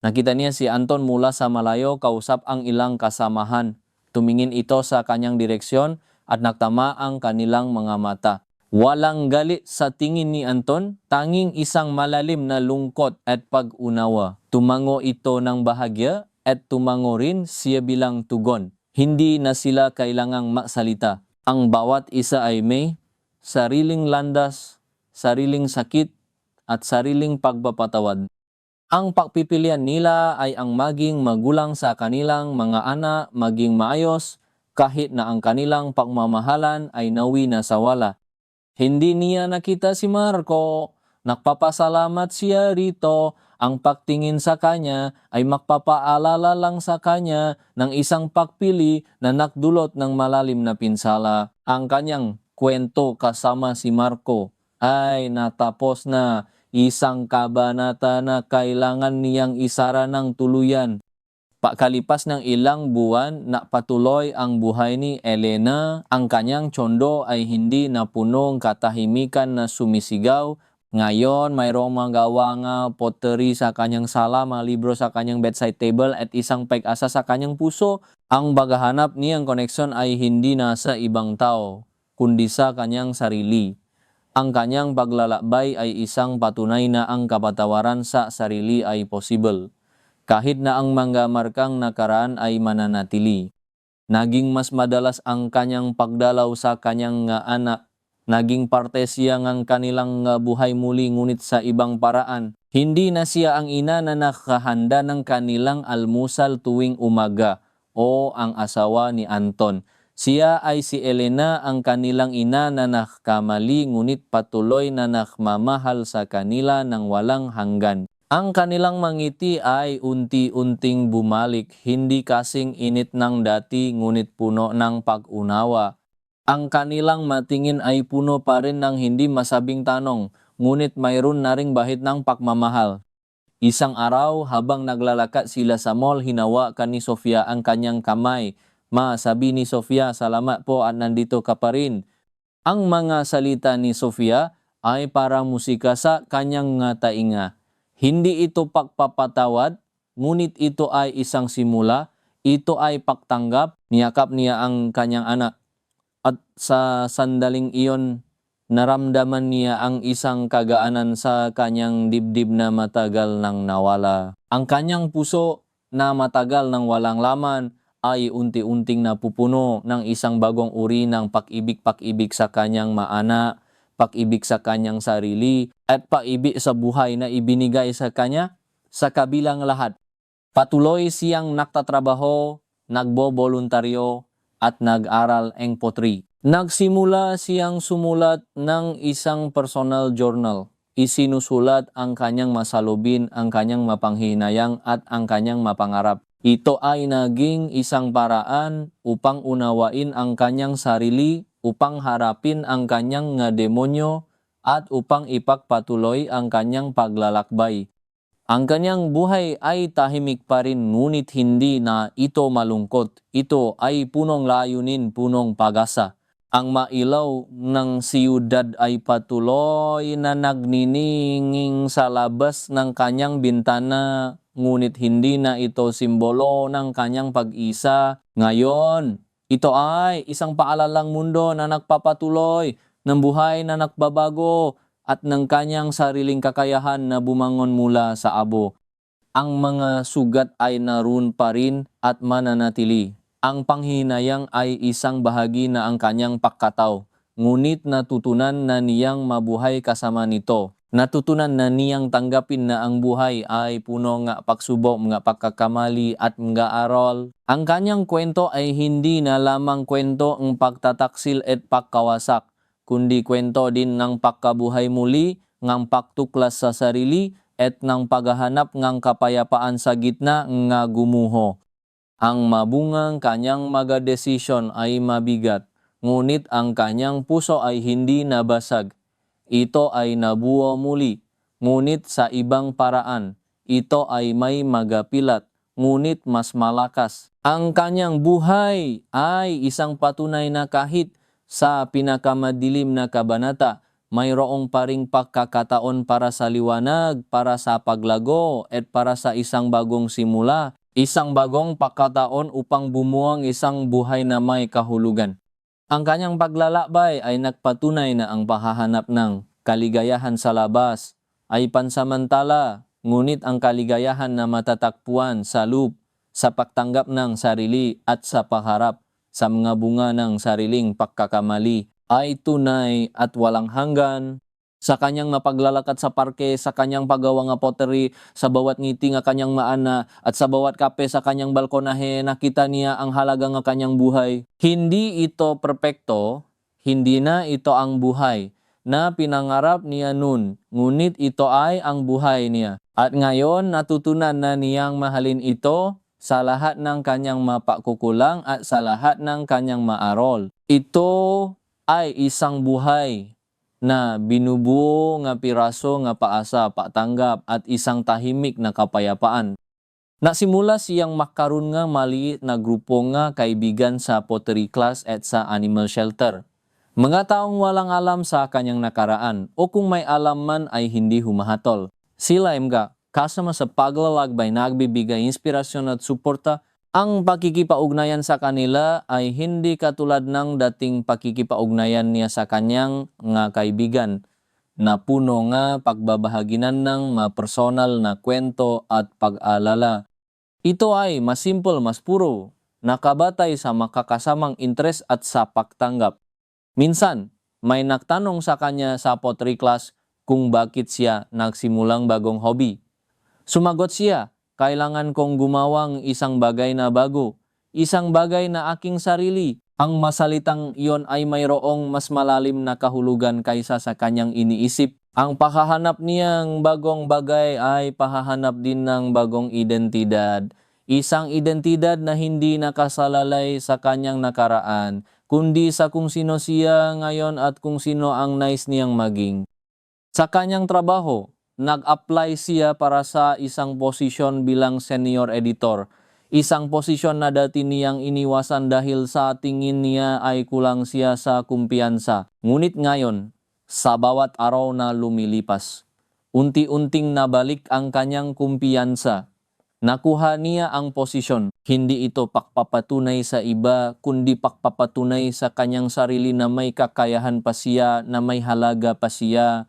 Nakita niya si Anton mula sa malayo, kausap ang ilang kasamahan. Tumingin ito sa kanyang direksyon at nagtama ang kanilang mga mata. Walang galit sa tingin ni Anton, tanging isang malalim na lungkot at pag-unawa. Tumango ito ng bahagya at tumango rin siya bilang tugon. Hindi na sila kailangang magsalita. Ang bawat isa ay may sariling landas, sariling sakit at sariling pagpapatawad. Ang pagpipilian nila ay ang maging magulang sa kanilang mga anak, maging maayos, kahit na ang kanilang pagmamahalan ay nawi na sa wala. Hindi niya nakita si Marco. Nagpapasalamat siya rito. Ang pagtingin sa kanya ay magpapaalala lang sa kanya ng isang pagpili na nakdulot ng malalim na pinsala. Ang kanyang kwento kasama si Marco ay natapos na, isang kabanata na kailangan niyang isara ng tuluyan. Pakalipas ng ilang buwan, napatuloy ang buhay ni Elena. Ang kanyang tsondo ay hindi napunong katahimikan na sumisigaw. Ngayon, mayroong magawa nga pottery sa kanyang sala, mga libro sa kanyang bedside table at isang pag-asa sa kanyang puso. Ang paghahanap niyang koneksyon ay hindi na sa ibang tao, kundi sa kanyang sarili. Ang kanyang paglalakbay ay isang patunay na ang kapatawaran sa sarili ay possible, kahit na ang mga markang nakaraan ay mananatili. Naging mas madalas ang kanyang pagdalaw sa kanyang anak. Naging parte siya ng kanilang buhay muli, ngunit sa ibang paraan. Hindi na siya ang ina na nakahanda ng kanilang almusal tuwing umaga o ang asawa ni Anton. Siya ay si Elena, ang kanilang ina na nakakamali ngunit patuloy na nakmamahal sa kanila ng walang hanggan. Ang kanilang mangiti ay unti-unting bumalik, hindi kasing init ng dati ngunit puno ng pag-unawa. Ang kanilang matingin ay puno pa rin ng hindi masabing tanong, ngunit mayroon na ring bahid ng pagmamahal. Isang araw, habang naglalakad sila sa mall, hinawakan ni Sofia ang kanyang kamay. Ma, sabi ni Sofia, salamat po at nandito ka pa rin. Ang mga salita ni Sofia ay parang musika sa kanyang nga tainga. Hindi ito pagpapatawad, ngunit ito ay isang simula. Ito ay pagtanggap, niyakap niya ang kanyang anak. At sa sandaling iyon, naramdaman niya ang isang kagaanan sa kanyang dibdib na matagal nang nawala. Ang kanyang puso na matagal nang walang laman ay unti-unting napupuno ng isang bagong uri ng pag-ibig sa kanyang maana, pag-ibig sa kanyang sarili, at pag-ibig sa buhay na ibinigay sa kanya sa kabilang lahat. Patuloy siyang nagtatrabaho, nagboboluntaryo, at nag-aral ng potri. Nagsimula siyang sumulat ng isang personal journal. Isinusulat ang kanyang masalubin, ang kanyang mapanghinayang at ang kanyang mapangarap. Ito ay naging isang paraan upang unawain ang kanyang sarili, upang harapin ang kanyang nga demonyo, at upang ipagpatuloy ang kanyang paglalakbay. Ang kanyang buhay ay tahimik pa rin, ngunit hindi na ito malungkot. Ito ay punong layunin, punong pag-asa. Ang mailaw ng siyudad ay patuloy na nagnininging sa labas ng kanyang bintana, ngunit hindi na ito simbolo ng kanyang pag-isa. Ngayon, ito ay isang paalalang mundo na nagpapatuloy, ng buhay na nagbabago, at ng kanyang sariling kakayahan na bumangon mula sa abo. Ang mga sugat ay naroon pa rin at mananatili. Ang panghinayang ay isang bahagi na ang kanyang pagkatao, ngunit natutunan na niyang mabuhay kasama nito. Natutunan na niyang tanggapin na ang buhay ay puno nga pagsubok, mga pagkakamali at mga aral. Ang kanyang kwento ay hindi na lamang kwento ng pagtataksil at pagkawasak, kundi kwento din ng pagkabuhay muli, ng pagtuklas sa sarili, at ng paghahanap ng kapayapaan sa gitna nga gumuho. Ang mabungang kanyang mga desisyon ay mabigat, ngunit ang kanyang puso ay hindi nabasag. Ito ay nabuo muli, ngunit sa ibang paraan. Ito ay may magapilat, ngunit mas malakas. Ang kanyang buhay ay isang patunay na kahit sa pinakamadilim na kabanata, mayroong paring pagkakataon para sa liwanag, para sa paglago, at para sa isang bagong simula. Isang bagong pagkataon upang bumuang isang buhay na may kahulugan. Ang kanyang paglalakbay ay nagpatunay na ang paghahanap ng kaligayahan sa labas ay pansamantala, ngunit ang kaligayahan na matatagpuan sa loob, sa pagtanggap ng sarili at sa pagharap sa mga bunga ng sariling pagkakamali ay tunay at walang hanggan. Sa kanyang mapaglalakad sa parke, sa kanyang paggawa nga pottery, sa bawat ngiti nga kanyang maana, at sa bawat kape sa kanyang balkonahe, nakita niya ang halaga nga kanyang buhay. Hindi ito perpekto, hindi na ito ang buhay na pinangarap niya nun, ngunit ito ay ang buhay niya. At ngayon, natutunan na niyang mahalin ito sa lahat ng kanyang mapakukulang at sa lahat ng kanyang maarol. Ito ay isang buhay na binubuo nga piraso nga paasa, patanggap at isang tahimik na kapayapaan. Nasimula siyang makaroon nga maliit na grupo nga kaibigan sa pottery class at sa animal shelter. Mga taong walang alam sa kanyang nakaraan o kung may alam man ay hindi humahatol. Sila mga kasama sa paglalakbay nagbibigay inspirasyon at suporta. Ang pakikipag-ugnayan sa kanila ay hindi katulad ng dating pakikipag-ugnayan niya sa kanyang nga kaibigan na puno nga pagbabahaginan ng mga personal na kwento at pag-alala. Ito ay mas simple, mas puro, nakabatay sa makakasamang interes at sa pagtanggap. Minsan, may nagtanong sa kanya sa pottery class kung bakit siya nagsimulang bagong hobby. Sumagot siya, kailangan kong gumawang isang bagay na bago, isang bagay na aking sarili. Ang masalitang iyon ay mayroong mas malalim na kahulugan kaysa sa kanyang iniisip. Ang paghahanap niyang bagong bagay ay paghahanap din ng bagong identidad. Isang identidad na hindi nakasalalay sa kanyang nakaraan, kundi sa kung sino siya ngayon at kung sino ang nais niyang maging. Sa kanyang trabaho, nag-apply siya para sa isang posisyon bilang senior editor. Isang posisyon na dati niyang iniwasan dahil sa tingin niya ay kulang siya sa kumpiyansa. Ngunit ngayon, sa bawat araw na lumilipas, unti-unting nabalik ang kanyang kumpiyansa. Nakuha niya ang posisyon. Hindi ito pakpapatunay sa iba, kundi pakpapatunay sa kanyang sarili na may kakayahan pa siya, na may halaga pa siya.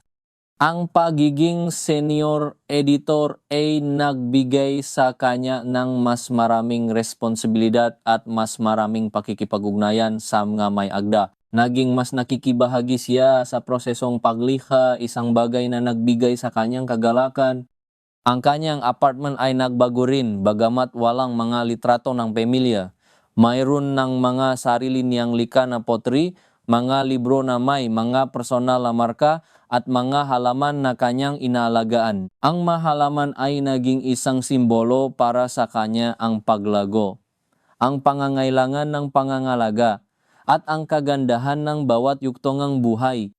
Ang pagiging senior editor ay nagbigay sa kanya ng mas maraming responsibilidad at mas maraming pakikipag-ugnayan sa mga may agda. Naging mas nakikibahagi siya sa prosesong paglikha, isang bagay na nagbigay sa kanyang kagalakan. Ang kanyang apartment ay nagbago rin, bagamat walang mga litrato ng pamilya. Mayroon ng mga sarili niyang likha na potri, mga libro na may mga personal na marka, at mga halaman na kanyang inaalagaan. Ang mahalaman ay naging isang simbolo para sa kanya ang paglago, ang pangangailangan ng pangangalaga, at ang kagandahan ng bawat yugtongang buhay.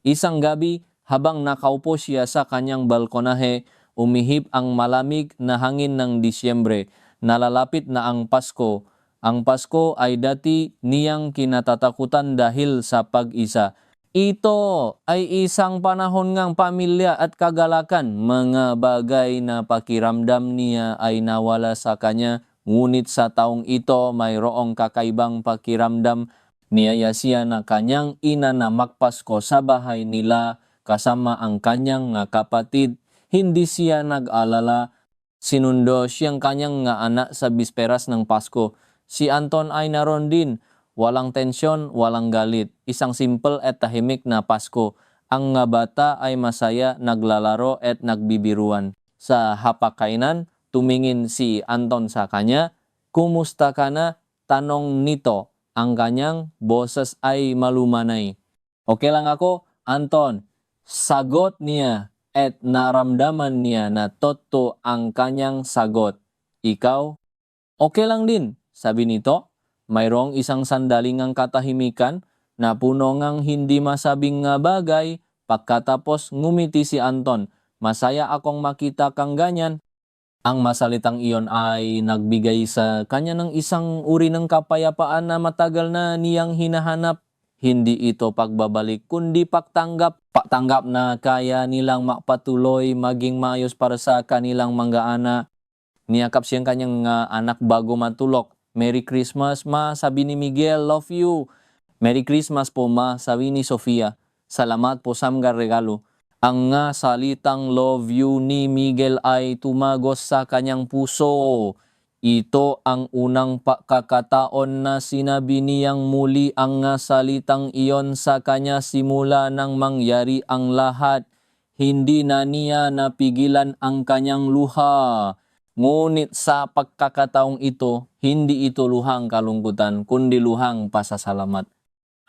Isang gabi, habang nakaupo siya sa kanyang balkonahe, umihip ang malamig na hangin ng Disyembre. Nalalapit na ang Pasko. Ang Pasko ay dati niyang kinatatakutan dahil sa pag-isa. Ito ay isang panahon ngang pamilya at kagalakan. Mga bagay na pakiramdam niya ay nawala sa kanya. Ngunit sa taong ito mayroong kakaibang pakiramdam. Niyaya siya na kanyang ina na magpasko sa bahay nila kasama ang kanyang kapatid. Hindi siya nag-alala. Sinundo siyang kanyang anak sa bisperas ng Pasko. Si Anton ay naroon din. Walang tensyon, walang galit. Isang simple at tahimik na Pasko. Ang bata ay masaya, naglalaro at nagbibiruan. Sa hapagkainan, tumingin si Anton sa kanya. Kumusta ka na? Tanong nito. Ang kanyang boses ay malumanay. Okay lang ako, Anton. Sagot niya at naramdaman niya na totoo ang kanyang sagot. Ikaw? Okay lang din, sabi nito. Mayroong isang sandaling ang katahimikan na puno ngang hindi masabing nga bagay. Pagkatapos ngumiti si Anton. Masaya akong makita kang ganyan. Ang masalitang iyon ay nagbigay sa kanya ng isang uri ng kapayapaan na matagal na niyang hinahanap. Hindi ito pagbabalik kundi pagtanggap. Pagtanggap na kaya nilang makpatuloy maging maayos para sa kanilang mga anak. Niyakap siyang kanyang anak bago matulog. Merry Christmas, Ma, sabi ni Miguel, love you. Merry Christmas po, Ma, sabi ni Sofia. Salamat po sa mga regalo. Ang salitang love you ni Miguel ay tumagos sa kanyang puso. Ito ang unang pagkakataon na sinabi niyang muli ang salitang iyon sa kanya simula nang mangyari ang lahat. Hindi na niya napigilan ang kanyang luha. Ngunit sa pagkakataong ito, hindi ito luhang kalungkutan, kundi luhang pasasalamat.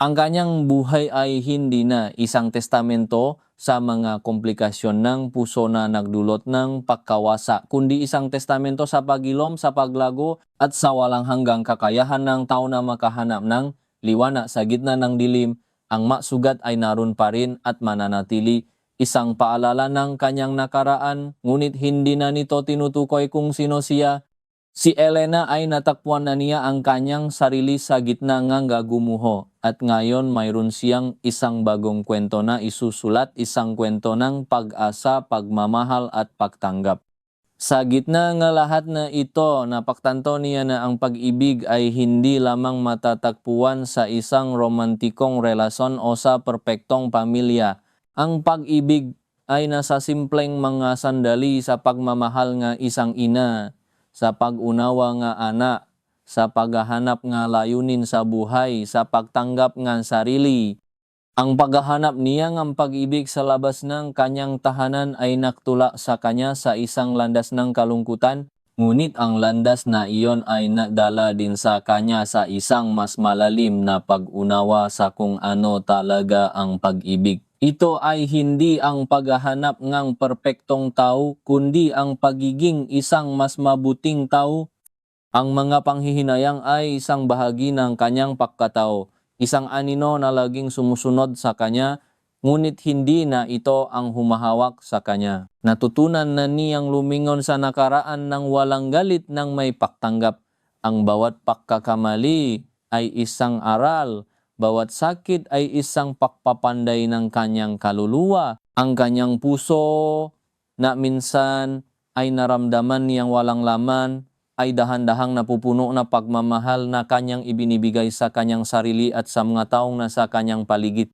Ang kanyang buhay ay hindi na isang testamento sa mga komplikasyon ng puso na nagdulot ng pagkawasa, kundi isang testamento sa pagilom, sa paglago, at sa walang hanggang kakayahan ng tao na makahanap ng liwanag sa gitna ng dilim. Ang masugat ay naroon pa rin at mananatili. Isang paalala ng kanyang nakaraan, ngunit hindi na nito tinutukoy kung sino siya. Si Elena ay natakpuan na niya ang kanyang sarili sa gitna ng gagumuho. At ngayon mayroon siyang isang bagong kwento na isusulat, isang kwento ng pag-asa, pagmamahal at pagtanggap. Sa gitna ng lahat na ito, napagtanto niya na ang pag-ibig ay hindi lamang matatagpuan sa isang romantikong relasyon o sa perpektong pamilya. Ang pag-ibig ay nasa simpleng mga sandali sa pagmamahal nga isang ina, sa pag-unawa nga anak, sa paghahanap nga layunin sa buhay, sa pagtanggap nga sarili. Ang paghahanap niya ng pag-ibig sa labas ng kanyang tahanan ay naktula sa kanya sa isang landas ng kalungkutan, ngunit ang landas na iyon ay nadala din sa kanya sa isang mas malalim na pag-unawa sa kung ano talaga ang pag-ibig. Ito ay hindi ang paghahanap ng perpektong tao, kundi ang pagiging isang mas mabuting tao. Ang mga panghihinayang ay isang bahagi ng kanyang pagkatao, isang anino na laging sumusunod sa kanya, ngunit hindi na ito ang humahawak sa kanya. Natutunan na niyang lumingon sa nakaraan ng walang galit ng may pagtanggap. Ang bawat pagkakamali ay isang aral, bawat sakit ay isang pagpapanday ng kanyang kaluluwa. Ang kanyang puso na minsan ay naramdaman niyang walang laman, ay dahan-dahang napupuno na pagmamahal na kanyang ibinibigay sa kanyang sarili at sa mga taong nasa kanyang paligid.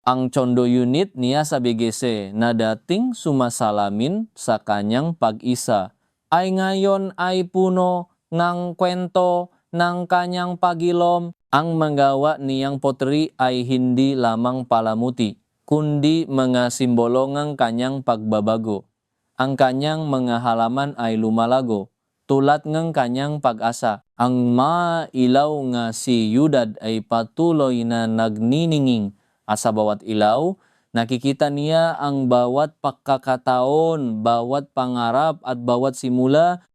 Ang Chondo unit niya sa BGC na dating sumasalamin sa kanyang pag-isa ay ngayon ay puno ng kwento ng kanyang pagilom. Ang magawa niyang pottery ay hindi lamang palamuti, kundi mga simbolo ng kanyang pagbabago. Ang kanyang mga halaman ay lumalago, tulad ng kanyang pag-asa. Ang mailaw nga si Yudad ay patuloy na nagnininging. Sa bawat ilaw, nakikita niya ang bawat pagkakataon, bawat pangarap at bawat simula.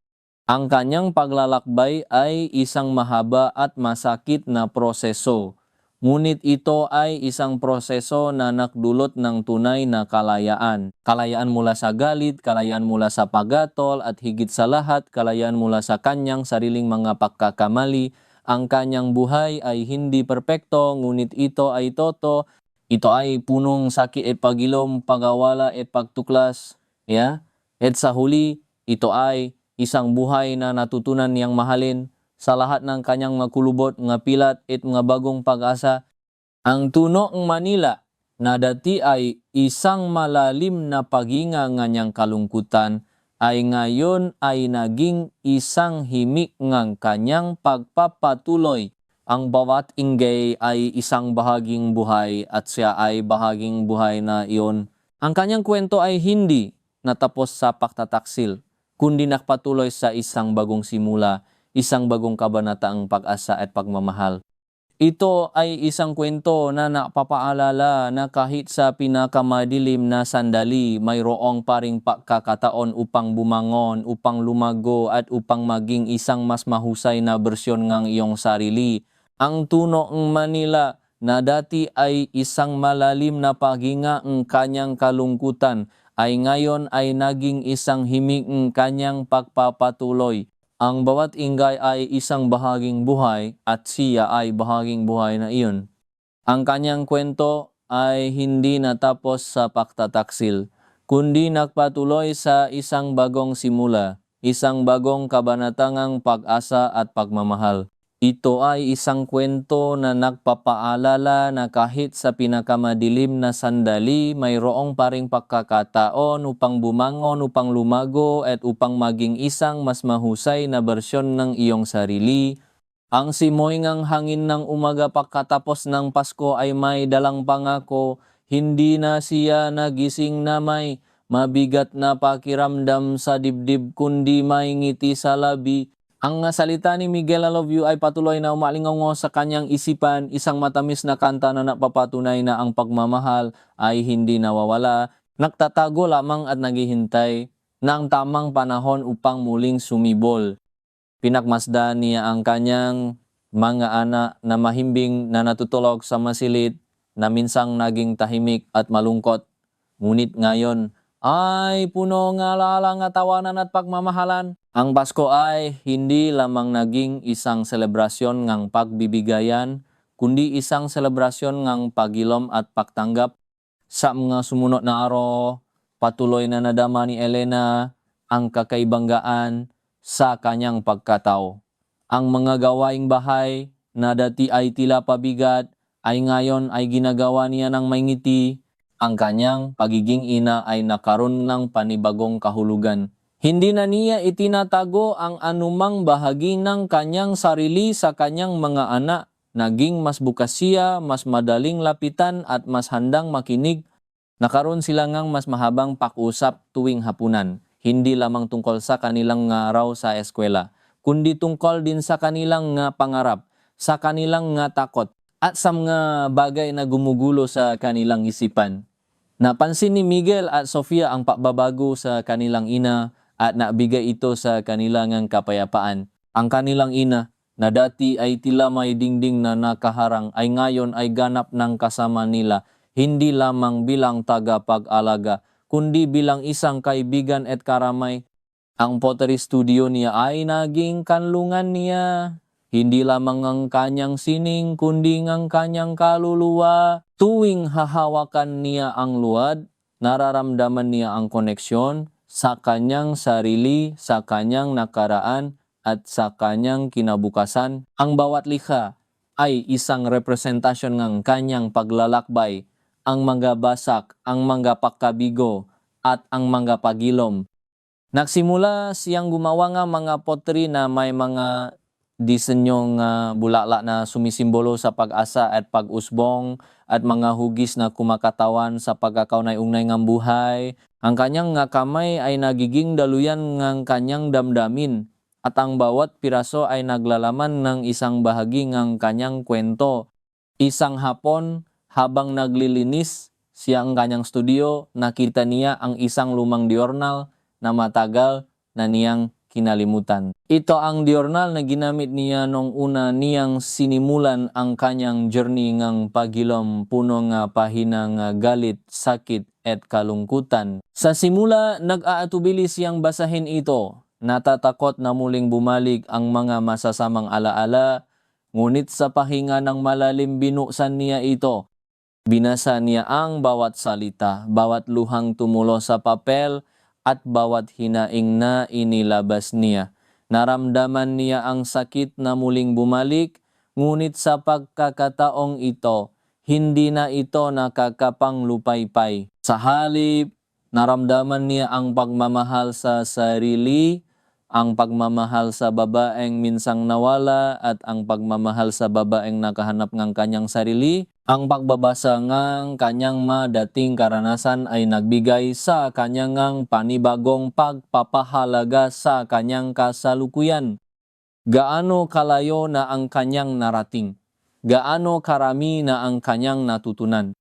Ang kanyang paglalakbay ay isang mahaba at masakit na proseso. Ngunit ito ay isang proseso na nakdulot ng tunay na kalayaan. Kalayaan mula sa galit, kalayaan mula sa paggatol, at higit sa lahat, kalayaan mula sa kanyang sariling mga pagkakamali. Ang kanyang buhay ay hindi perpekto, ngunit ito ay toto. Ito ay punong sakit at pagilom, pagawala at pagtuklas. Yeah? At sa huli, ito ay isang buhay na natutunan niyang mahalin sa lahat ng kanyang makulubot, nga pilat at nga bagong pag-asa. Ang tuno ng Manila na dati ay isang malalim na paghinga nga niyang kalungkutan ay ngayon ay naging isang himik ng kanyang pagpapatuloy. Ang bawat inggay ay isang bahaging buhay at siya ay bahaging buhay na iyon. Ang kanyang kwento ay hindi natapos sa pagtataksil, kundi nakpatuloy sa isang bagong simula, isang bagong kabanataang pag-asa at pagmamahal. Ito ay isang kwento na napapaalala na kahit sa pinakamadilim na sandali, mayroong paring pagkakataon upang bumangon, upang lumago at upang maging isang mas mahusay na bersyon ng iyong sarili. Ang tuno ng Manila na dati ay isang malalim na paghinga ng kanyang kalungkutan ay ngayon ay naging isang himig ng kanyang pagpapatuloy. Ang bawat inggay ay isang bahaging buhay at siya ay bahaging buhay na iyon. Ang kanyang kwento ay hindi natapos sa pagtataksil, kundi nagpatuloy sa isang bagong simula, isang bagong kabanatangang pag-asa at pagmamahal. Ito ay isang kwento na nagpapaalala na kahit sa pinakamadilim na sandali, mayroong paring pagkakataon upang bumangon, upang lumago, at upang maging isang mas mahusay na bersyon ng iyong sarili. Ang simoy ng hangin ng umaga pagkatapos ng Pasko ay may dalang pangako, hindi na siya nagising na may mabigat na pakiramdam sa dibdib, kundi may ngiti sa labi. Ang salita ni Miguel I Love You ay patuloy na umalingaw sa kanyang isipan, isang matamis na kanta na napapatunay na ang pagmamahal ay hindi nawawala, nagtatago lamang at naghihintay ng tamang panahon upang muling sumibol. Pinagmasdan niya ang kanyang mga anak na mahimbing na natutulog sa masilid, na minsang naging tahimik at malungkot. Ngunit ngayon ay puno ng alala nga tawanan at pagmamahalan. Ang Pasko ay hindi lamang naging isang selebrasyon ng pagbibigayan, kundi isang selebrasyon ng pagilom at pagtanggap. Sa mga sumunod na araw, patuloy na nadama ni Elena ang kakaibanggaan sa kanyang pagkatao. Ang mga gawaing bahay na dati ay tila pabigat ay ngayon ay ginagawa niya ng may ngiti. Ang kanyang pagiging ina ay nakaroon ng panibagong kahulugan. Hindi na niya itinatago ang anumang bahagi ng kanyang sarili sa kanyang mga anak. Naging mas bukas siya, mas madaling lapitan at mas handang makinig. Nakaroon sila ngang mas mahabang pakusap tuwing hapunan. Hindi lamang tungkol sa kanilang araw sa eskwela, kundi tungkol din sa kanilang pangarap, sa kanilang takot, at sa mga bagay na gumugulo sa kanilang isipan. Napansin ni Miguel at Sofia ang pagbabago sa kanilang ina at nabigay ito sa kanilang kapayapaan. Ang kanilang ina na dati ay tila may dingding na nakaharang ay ngayon ay ganap ng kasama nila. hindi lamang bilang tagapag-alaga, kundi bilang isang kaibigan at karamay. Ang pottery studio niya ay naging kanlungan niya. Hindi lamang ang kanyang sining, kundi ang kanyang kaluluwa. Tuwing hahawakan niya ang luwad, nararamdaman niya ang koneksyon sa kanyang sarili, sa kanyang nakaraan, at sa kanyang kinabukasan. Ang bawat likha ay isang representasyon ng kanyang paglalakbay, ang mga basak, ang mga pagkabigo, at ang mga pagilom. Nagsimula siyang gumawa nga mga pottery na may mga disenyong bulaklak na sumisimbolo sa pag-asa at pag-usbong at mga hugis na kumakatawan sa pagkakaunay-unay ng buhay. Ang kanyang nga kamay ay nagiging daluyan ng kanyang damdamin at ang bawat piraso ay naglalaman ng isang bahagi ng kanyang kwento. Isang hapon, habang naglilinis siya ang kanyang studio, nakita niya ang isang lumang diurnal na matagal na niyang kinalimutan. Ito ang diurnal na ginamit niya nung una niyang sinimulan ang kanyang journey ng paghilom, puno nga pahina nga galit, sakit at kalungkutan. Sa simula, nag-aatubili siyang basahin ito. Natatakot na muling bumalik ang mga masasamang alaala, ngunit sa pahinga ng malalim binuksan niya ito. Binasa niya ang bawat salita, bawat luhang tumulo sa papel, at bawat hinaing na inilabas niya. Naramdaman niya ang sakit na muling bumalik, ngunit sa pagkakataong ito, hindi na ito nakakapanglupaypay. Sa halip, naramdaman niya ang pagmamahal sa sarili, ang pagmamahal sa babaeng minsang nawala, at ang pagmamahal sa babaeng nakahanap ng kanyang sarili. Ang pagbabasa ng kanyang madating karanasan ay nagbigay sa kanyang panibagong pagpapahalaga sa kanyang kasalukuyan. Gaano kalayo na ang kanyang narating? Gaano karami na ang kanyang natutunan?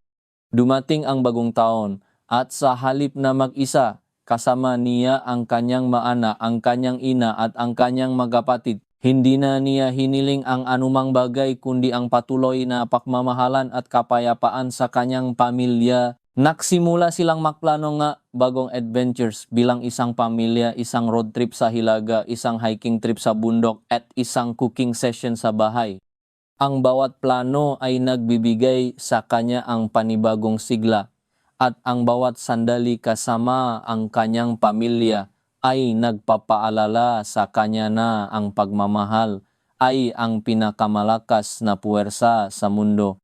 Dumating ang bagong taon at sa halip na mag-isa, kasama niya ang kanyang maana, ang kanyang ina at ang kanyang magkapatid. Hindi na niya hiniling ang anumang bagay kundi ang patuloy na pagmamahalan at kapayapaan sa kanyang pamilya. Nagsimula silang magplano nga bagong adventures bilang isang pamilya, isang road trip sa hilaga, isang hiking trip sa bundok at isang cooking session sa bahay. Ang bawat plano ay nagbibigay sa kanya ang panibagong sigla at ang bawat sandali kasama ang kanyang pamilya ay nagpapaalala sa kanya na ang pagmamahal ay ang pinakamalakas na puwersa sa mundo.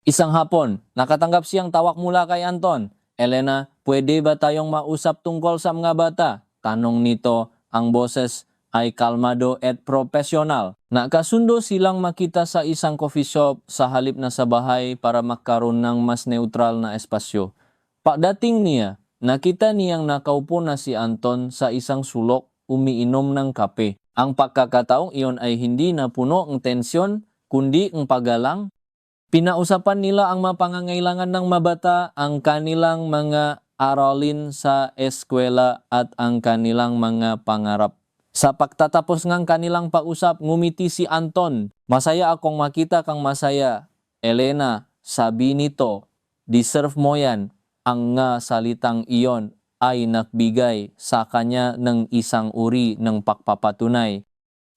Isang hapon, nakatanggap siyang tawag mula kay Anton. "Elena, pwede ba tayong mausap tungkol sa mga bata?" Tanong nito. Ang boses ay kalmado at profesional. Nakasundo silang makita sa isang coffee shop sa halip na sa bahay para magkaroon ng mas neutral na espasyo. Pagdating niya, nakita niyang nakaupo na si Anton sa isang sulok umiinom ng kape. Ang pagkakataong iyon ay hindi na puno ng tensyon, kundi ang paggalang. Pinausapan nila ang mga pangangailangan ng mabata, ang kanilang mga aralin sa eskwela at ang kanilang mga pangarap. Sa pagtatapos ng kanilang pausap, ngumiti si Anton. "Masaya akong makita kang masaya. Elena," sabi nito, "deserve mo yan." Ang nga salitang iyon ay nagbigay sa kanya ng isang uri ng pagpapatunay.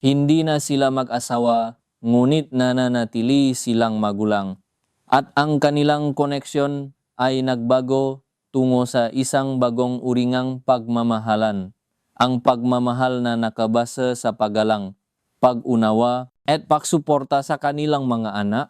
Hindi na sila mag-asawa, ngunit nananatili silang magulang. At ang kanilang koneksyon ay nagbago tungo sa isang bagong uringang pagmamahalan. Ang pagmamahal na nakabase sa paggalang, pag-unawa, at pagsuporta sa kanilang mga anak.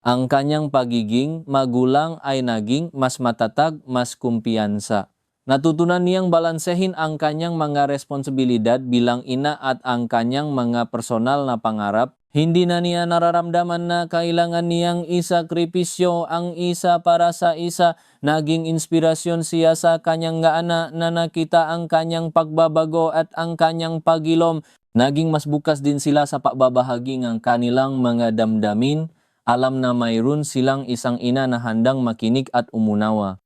Ang kanyang pagiging magulang ay naging mas matatag, mas kumpiyansa. Natutunan niyang balansehin ang kanyang mga responsibilidad bilang ina at ang kanyang mga personal na pangarap. Hindi na niya nararamdaman na kailangan niyang isakripisyo ang isa para sa isa. Naging inspirasyon siya sa kanyang anak na nakita ang kanyang pagbabago at ang kanyang pagilom. Naging mas bukas din sila sa pagbabahagi ng kanilang mga damdamin. Alam na mayroon silang isang ina na handang makinig at umunawa.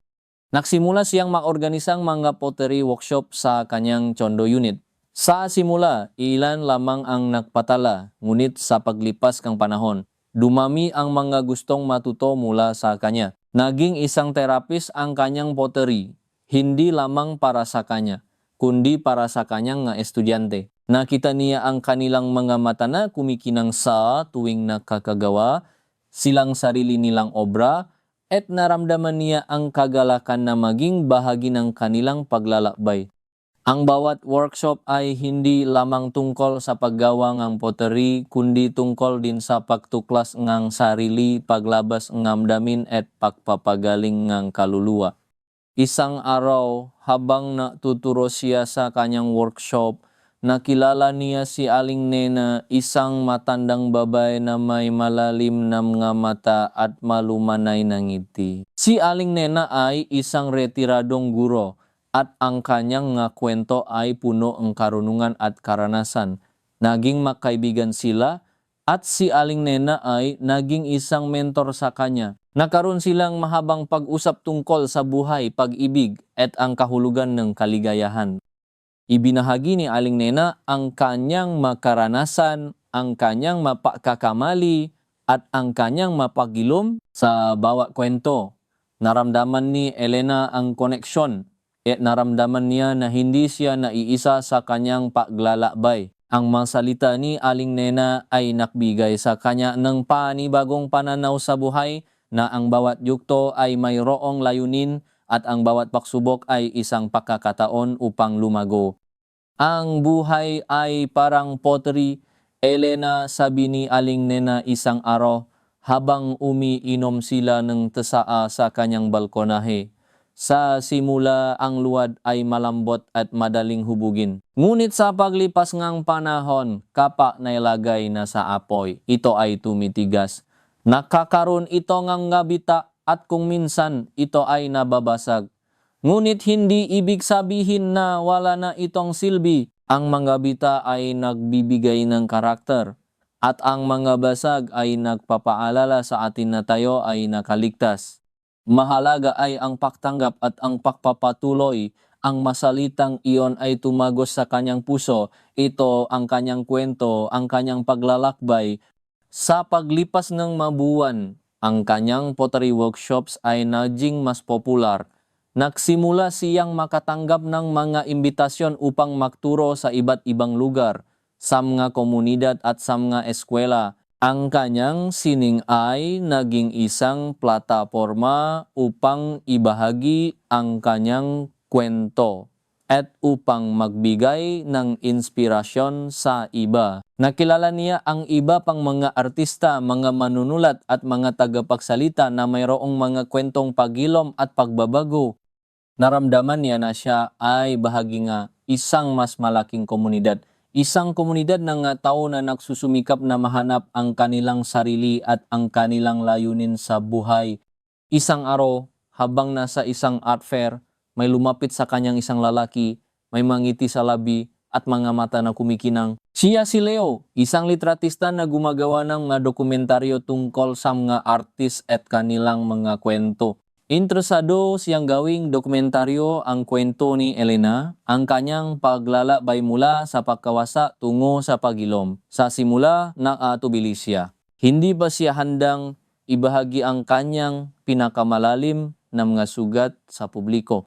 Nagsimula siyang maorganisang mga pottery workshop sa kanyang Tondo unit. Sa simula, ilan lamang ang nagpatala, ngunit sa paglipas ng panahon, dumami ang mga gustong matuto mula sa kanya. Naging isang terapis ang kanyang pottery, hindi lamang para sa kanya, kundi para sa kanyang estudyante. Nakita niya ang kanilang mga mata na kumikinang sa tuwing nakakagawa silang sarili nilang obra at naramdaman niya ang kagalakan na maging bahagi ng kanilang paglalakbay. Ang bawat workshop ay hindi lamang tungkol sa paggawa ng pottery, kundi tungkol din sa pagtuklas ng sarili, paglabas ng damin at pagpapagaling ng kaluluwa. Isang araw, habang natuturo siya sa kanyang workshop, nakilala niya si Aling Nena, isang matandang babae na may malalim na mga mata at malumanay na ngiti. Si Aling Nena ay isang retiradong guro at ang kanyang kwento ay puno ng karunungan at karanasan. Naging magkaibigan sila at si Aling Nena ay naging isang mentor sa kanya. Nakaroon silang mahabang pag-usap tungkol sa buhay, pag-ibig at ang kahulugan ng kaligayahan. Ibinahagi ni Aling Nena ang kanyang makaranasan, ang kanyang mapagkakamali at ang kanyang mapagilom sa bawat kwento. Naramdaman ni Elena ang koneksyon at naramdaman niya na hindi siya naiisa sa kanyang paglalakbay. Ang mga salita ni Aling Nena ay nakbigay sa kanya ng panibagong pananaw sa buhay na ang bawat yugto ay mayroong layunin at ang bawat pagsubok ay isang pagkakataon upang lumago. Ang buhay ay parang pottery, Elena, sabi ni Aling Nena isang araw habang umiinom sila ng tsaa sa kanyang balkonahe. Sa simula, ang luwad ay malambot at madaling hubugin. Ngunit sa paglipas ng panahon, kapag nailagay na sa apoy, ito ay tumitigas. Nakakaroon ito ng ngabita at kung minsan ito ay nababasag. Ngunit hindi ibig sabihin na wala na itong silbi. Ang mga bita ay nagbibigay ng karakter at ang mga basag ay nagpapaalala sa atin na tayo ay nakaligtas. Mahalaga ay ang pagtanggap at ang pagpapatuloy. Ang masalitang iyon ay tumagos sa kanyang puso. Ito ang kanyang kwento, ang kanyang paglalakbay. Sa paglipas ng mabuwan, ang kanyang pottery workshops ay naging mas popular. Nagsimula siyang makatanggap ng mga imbitasyon upang magturo sa iba't ibang lugar, sa mga komunidad at sa mga eskwela. Ang kanyang sining ay naging isang plataporma upang ibahagi ang kanyang kwento at upang magbigay ng inspirasyon sa iba. Nakilala niya ang iba pang mga artista, mga manunulat at mga tagapagsalita na mayroong mga kwentong pagilom at pagbabago. Naramdaman niya na siya ay bahagi nga isang mas malaking komunidad. Isang komunidad ng tao na nagsusumikap na mahanap ang kanilang sarili at ang kanilang layunin sa buhay. Isang araw, habang nasa isang art fair, may lumapit sa kanyang isang lalaki, may mangiti sa labi at mga mata na kumikinang. Siya si Leo, isang litratista na gumagawa ng mga dokumentaryo tungkol sa mga artist at kanilang mga kwento. Interesado siyang gawing dokumentaryo ang kwento ni Elena, ang kanyang paglalakbay mula sa pagkawasa tungo sa pagilom. Sa simula, nakatubili siya. Hindi ba siya handang ibahagi ang kanyang pinakamalalim na mga sugat sa publiko?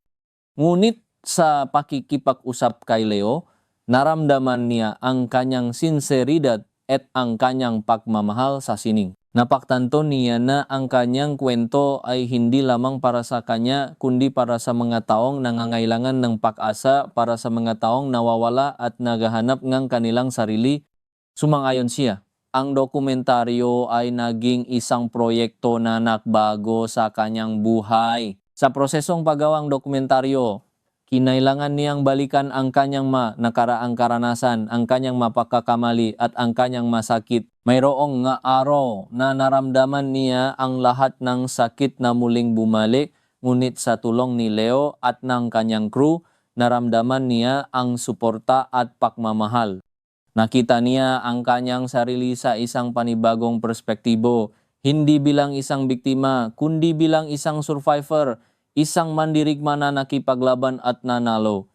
Ngunit sa pakikipag-usap kay Leo, naramdaman niya ang kanyang sinseridad at ang kanyang pagmamahal sa sining. Napaktanto niya na ang kanyang kwento ay hindi lamang para sa kanya, kundi para sa mga taong nangangailangan ng pag-asa, para sa mga taong nawawala at naghahanap ng kanilang sarili. Sumang-ayon siya. Ang dokumentaryo ay naging isang proyekto na nagbago sa kanyang buhay. Sa prosesong paggawang dokumentaryo, kinailangan niyang balikan ang kanyang nakaraang karanasan, ang kanyang mapagkakamali at ang kanyang masakit. Mayroong nga araw na naramdaman niya ang lahat ng sakit na muling bumalik, ngunit sa tulong ni Leo at ng kanyang crew, naramdaman niya ang suporta at pagmamahal. Nakita niya ang kanyang sarili sa isang panibagong perspektibo, hindi bilang isang biktima, kundi bilang isang survivor, isang mandirigma na nakipaglaban at nanalo.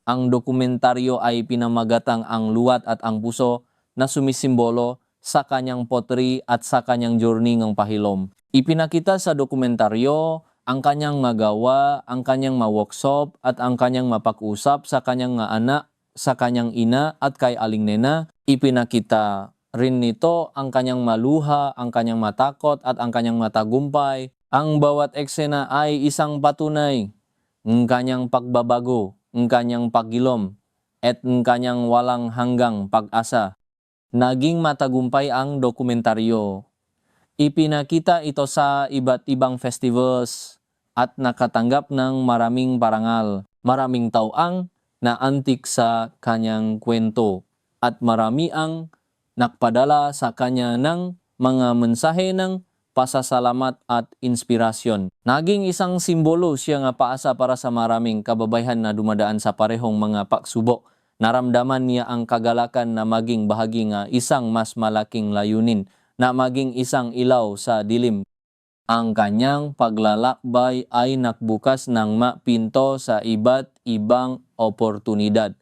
Ang dokumentaryo ay pinamagatang ang luwat at ang puso na sumisimbolo sa kanyang pottery at sa kanyang journey ng pahilom. Ipinakita sa dokumentaryo ang kanyang magawa, ang kanyang ma-workshop at ang kanyang mapag-usap sa kanyang nga anak, sa kanyang ina at kay Aling Nena. Ipinakita rin nito ang kanyang maluha, ang kanyang matakot at ang kanyang matagumpay. Ang bawat eksena ay isang patunay ng kanyang pagbabago, ng kanyang pagilom, at ng kanyang walang hanggang pag-asa. Naging matagumpay ang dokumentaryo. Ipinakita ito sa iba't ibang festivals at nakatanggap ng maraming parangal. Maraming tao ang naantik sa kanyang kwento at marami ang nakpadala sa kanya ng mga mensahe ng pasasalamat at inspirasyon. Naging isang simbolo siya nga paasa para sa maraming kababayan na dumadaan sa parehong mga pagsubok. Naramdaman niya ang kagalakan na maging bahagi nga isang mas malaking layunin, na maging isang ilaw sa dilim. Ang kanyang paglalakbay ay nakbukas ng pinto sa iba't ibang oportunidad.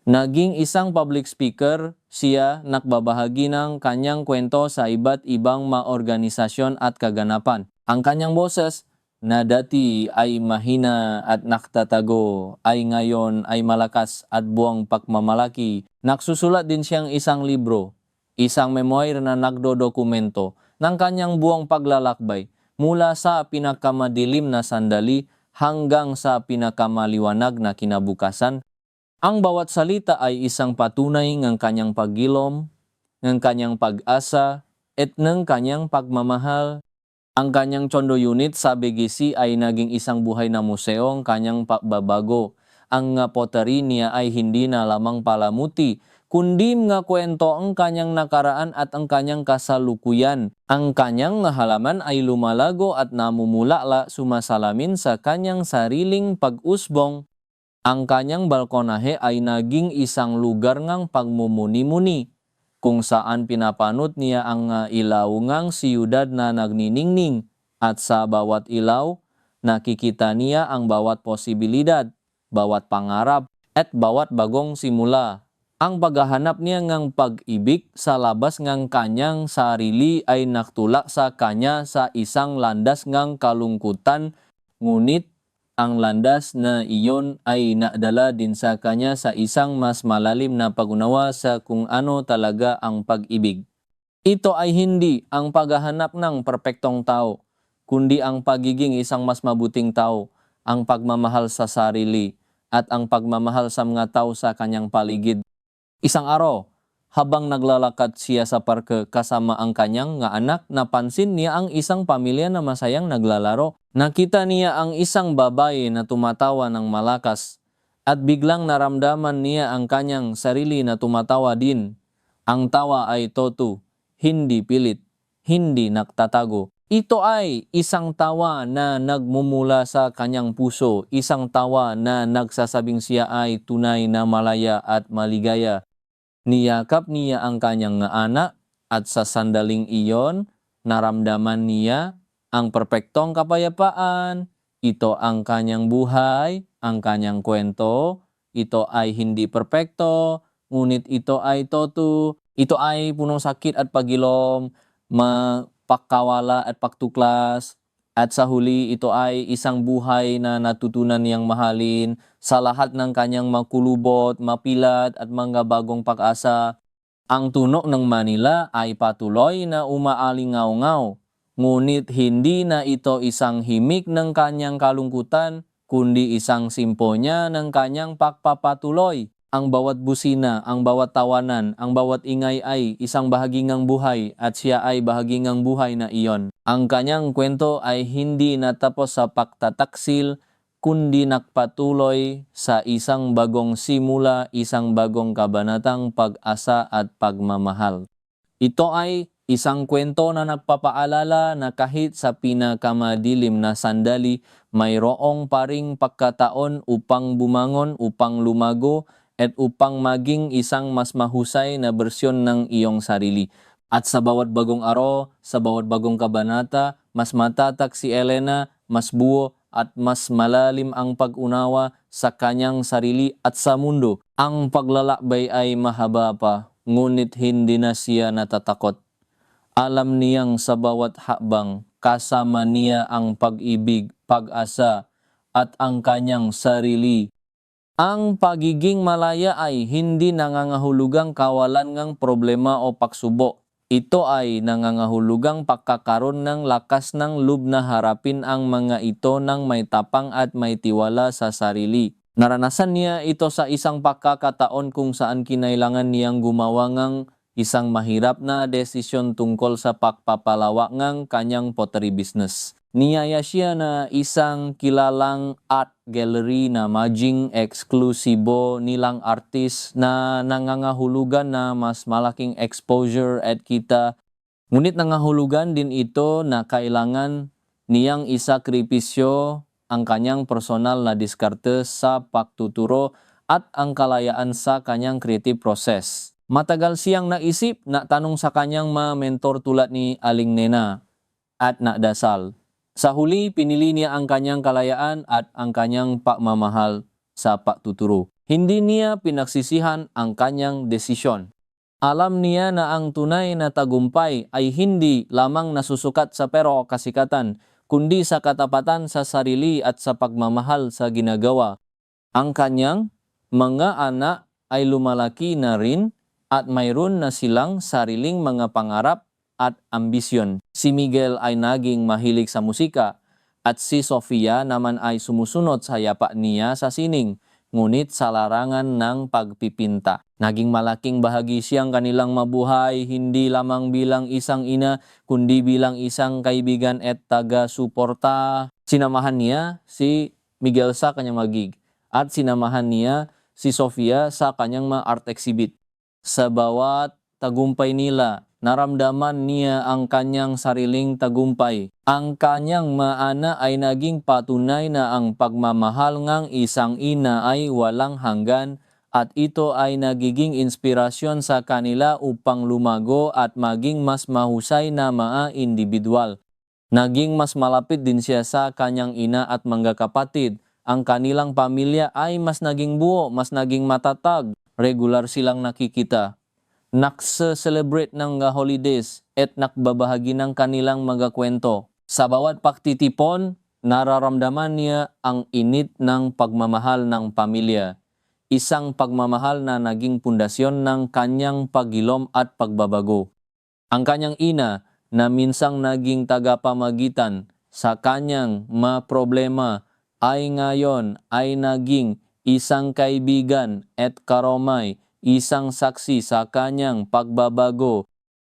Naging isang public speaker, siya nakbabahagi ng kanyang kwento sa iba't ibang maorganisasyon at kaganapan. Ang kanyang boses na dati ay mahina at nakatatago ay ngayon ay malakas at buong pagmamalaki. Nagsusulat din siyang isang libro, isang memoir na nagdodokumento ng kanyang buong paglalakbay mula sa pinakamadilim na sandali hanggang sa pinakamaliwanag na kinabukasan. Ang bawat salita ay isang patunay ng kanyang paggilom, ng kanyang pag-asa, at ng kanyang pagmamahal. Ang kanyang Chondo unit sa BGC ay naging isang buhay na museong kanyang pagbabago. Ang pottery niya ay hindi na lamang palamuti, kundi nga kwento ang kanyang nakaraan at ang kanyang kasalukuyan. Ang kanyang halaman ay lumalago at namumulala sumasalamin sa kanyang sariling pag-usbong. Ang kanyang balkonahe ay naging isang lugar ngang pagmumuni-muni, kung saan pinapanot niya ang ilaw ngang siyudad na nagniningning, at sa bawat ilaw, nakikita niya ang bawat posibilidad, bawat pangarap, at bawat bagong simula. Ang paghahanap niya ngang pag-ibig sa labas ngang kanyang sarili ay naktulak sa kanya sa isang landas ngang kalungkutan, ngunit ang landas na iyon ay nadala din sa kanya sa isang mas malalim na pag-unawa sa kung ano talaga ang pag-ibig. Ito ay hindi ang paghahanap ng perpektong tao, kundi ang pagiging isang mas mabuting tao, ang pagmamahal sa sarili, at ang pagmamahal sa mga tao sa kanyang paligid. Isang araw, habang naglalakad siya sa parke kasama ang kanyang nga anak, napansin niya ang isang pamilya na masayang naglalaro. Nakita niya ang isang babae na tumatawa ng malakas at biglang naramdaman niya ang kanyang sarili na tumatawa din. Ang tawa ay totoo, hindi pilit, hindi nagtatago. Ito ay isang tawa na nagmumula sa kanyang puso, isang tawa na nagsasabing siya ay tunay na malaya at maligaya. Niyakap niya ang kanyang anak at sa sandaling iyon, naramdaman niya ang perpektong kapayapaan. Ito ang kanyang buhay, ang kanyang kwento. Ito ay hindi perpekto, ngunit ito ay totoo. Ito ay punong sakit at pagilom, mapagkawala at pagtuklas. At sa huli, ito ay isang buhay na natutunan niyang mahalin sa lahat ng kanyang makulubot, mapilat at mga bagong pag-asa. Ang tunog ng Manila ay patuloy na umaalingaw-ngaw, ngunit hindi na ito isang himik ng kanyang kalungkutan, kundi isang simponya ng kanyang pagpapatuloy. Ang bawat busina, ang bawat tawanan, ang bawat ingay ay isang bahagi ng buhay at siya ay bahagi ng buhay na iyon. Ang kanyang kwento ay hindi natapos sa pagtataksil, kundi nagpatuloy sa isang bagong simula, isang bagong kabanatang pag-asa at pagmamahal. Ito ay isang kwento na nagpapaalala na kahit sa pinakamadilim na sandali, mayroong paring pagkataon upang bumangon, upang lumago, at upang maging isang mas mahusay na bersyon ng iyong sarili. At sa bawat bagong araw, sa bawat bagong kabanata, mas matatak si Elena, mas buo at mas malalim ang pag-unawa sa kanyang sarili at sa mundo. Ang paglalakbay ay mahaba pa, ngunit hindi na siya natatakot. Alam niyang sa bawat hakbang, kasama niya ang pag-ibig, pag-asa, at ang kanyang sarili. Ang pagiging malaya ay hindi nangangahulugang kawalan ng problema o pagsubok. Ito ay nangangahulugang pagkakaroon ng lakas ng loob na harapin ang mga ito ng may tapang at may tiwala sa sarili. Naranasan niya ito sa isang pagkakataon kung saan kinailangan niyang gumawa ng isang mahirap na desisyon tungkol sa pagpapalawak ng kanyang pottery business. Niyaya siya na isang kilalang art gallery na maging eksklusibo nilang artist na nangangahulugan na mas malaking exposure at kita. Ngunit nangangahulugan din ito na kailangan niyang isakripisyo ang kanyang personal na diskarte sa pagtuturo at ang kalayaan sa kanyang creative process. Matagal siyang naisip na tanong sa kanyang mga mentor tulad ni Aling Nena at Nakdasal. Sa huli, pinili niya ang kanyang kalayaan at ang kanyang pagmamahal sa pagtuturo. Hindi niya pinagsisihan ang kanyang desisyon. Alam niya na ang tunay na tagumpay ay hindi lamang nasusukat sa pera o kasikatan, kundi sa katapatan sa sarili at sa pagmamahal sa ginagawa. Ang kanyang mga anak ay lumalaki na rin at mayroon na silang sariling mga pangarap at ambisyon. Si Miguel ay naging mahilig sa musika at si Sofia naman ay sumusunod sa yapak niya sa sining, ngunit sa larangan ng pagpipinta. Naging malaking bahagi siyang kanilang mabuhay, hindi lamang bilang isang ina, kundi bilang isang kaibigan at taga-suporta. Sinamahan niya si Miguel sa kanyang magig at sinamahan niya si Sofia sa kanyang mga art exhibit. Sa bawat tagumpay nila, naramdaman niya ang kanyang sariling tagumpay. Ang kanyang maana ay naging patunay na ang pagmamahal ng isang ina ay walang hanggan at ito ay nagiging inspirasyon sa kanila upang lumago at maging mas mahusay na mga individual. Naging mas malapit din siya sa kanyang ina at mga kapatid. Ang kanilang pamilya ay mas naging buo, mas naging matatag. Regular silang nakikita. Nakse-celebrate ng holidays at nakbabahagi ng kanilang mga kwento. Sa bawat pagtitipon, nararamdaman niya ang init ng pagmamahal ng pamilya. Isang pagmamahal na naging pundasyon ng kanyang paghilom at pagbabago. Ang kanyang ina na minsang naging tagapamagitan sa kanyang mga problema ay ngayon ay naging isang kaibigan at karomay, isang saksi sa kanyang pagbabago.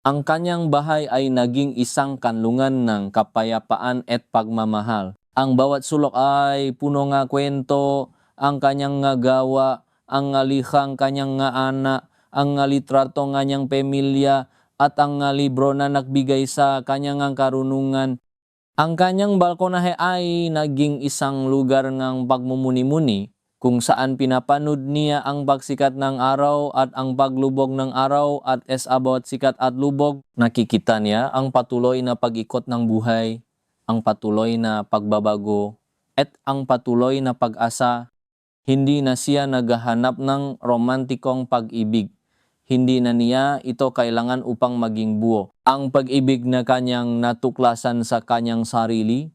Ang kanyang bahay ay naging isang kanlungan ng kapayapaan at pagmamahal. Ang bawat sulok ay puno nga kwento, ang kanyang nga gawa, ang nga lihang kanyang nga anak, ang nga litrato nga niyang pamilya, at ang nga libro na nagbigay sa kanyang nga karunungan. Ang kanyang balkonahe ay naging isang lugar ng pagmumuni-muni kung saan pinapanood niya ang pagsikat ng araw at ang paglubog ng araw at about sikat at lubog. Nakikita niya ang patuloy na pag-ikot ng buhay, ang patuloy na pagbabago, at ang patuloy na pag-asa. Hindi na siya naghahanap ng romantikong pag-ibig. Hindi na niya ito kailangan upang maging buo. Ang pag-ibig na kanyang natuklasan sa kanyang sarili,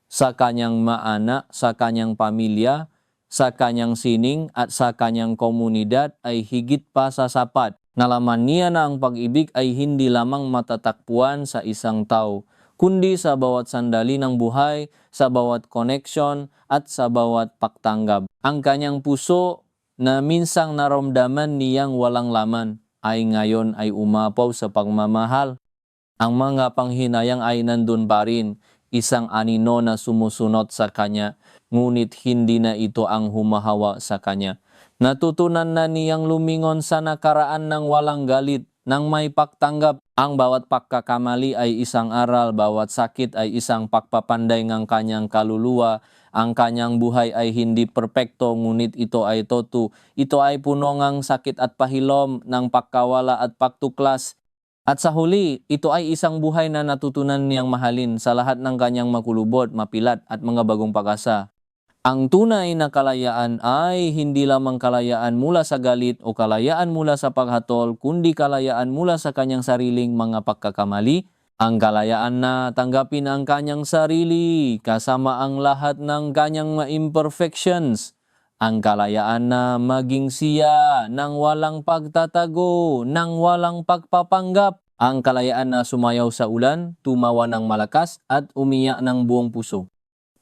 sa kanyang maana, sa kanyang pamilya, sa kanyang sining at sa kanyang komunidad ay higit pa sa sapat. Nalaman niya na ang pag-ibig ay hindi lamang matatakpuan sa isang tao, kundi sa bawat sandali ng buhay, sa bawat connection at sa bawat pagtanggap. Ang kanyang puso na minsang naramdaman niyang walang laman ay ngayon ay umapaw sa pagmamahal. Ang mga panghinayang ay nandun pa rin, isang anino na sumusunod sa kanya, ngunit hindi na ito ang humahawa sa kanya. Natutunan na niyang lumingon sa nakaraan ng walang galit, ng may pagtanggap. Ang bawat pagkakamali ay isang aral, bawat sakit ay isang pagpapanday ng kanyang kaluluwa. Ang kanyang buhay ay hindi perpekto, ngunit ito ay totoo. Ito ay puno ng sakit at pahilom, ng pagkawala at pagtuklas. At sa huli, ito ay isang buhay na natutunan niyang mahalin sa lahat ng kanyang makulubot, mapilat at mga bagong pag-asa. Ang tunay na kalayaan ay hindi lamang kalayaan mula sa galit o kalayaan mula sa paghatol, kundi kalayaan mula sa kanyang sariling mga pagkakamali. Ang kalayaan na tanggapin ang kanyang sarili kasama ang lahat ng kanyang mga imperfections. Ang kalayaan na maging siya ng walang pagtatago, ng walang pagpapanggap. Ang kalayaan na sumayaw sa ulan, tumawa ng malakas at umiyak ng buong puso.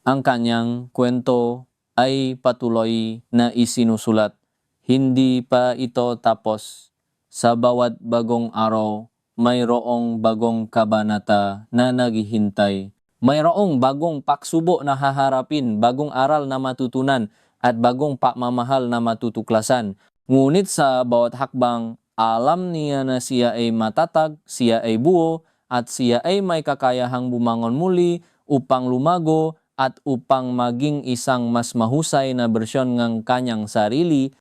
Ang kanyang kwento ay patuloy na isinusulat. Hindi pa ito tapos. Sa bawat bagong araw, mayroong bagong kabanata na naghihintay. Mayroong bagong pagsubok na haharapin, bagong aral na matutunan, at bagong pagmamahal na matutuklasan. Ngunit sa bawat hakbang, alam niya na siya ay matatag, siya ay buo, at siya ay may kakayahang bumangon muli upang lumago at upang maging isang mas mahusay na bersyon ng kanyang sarili.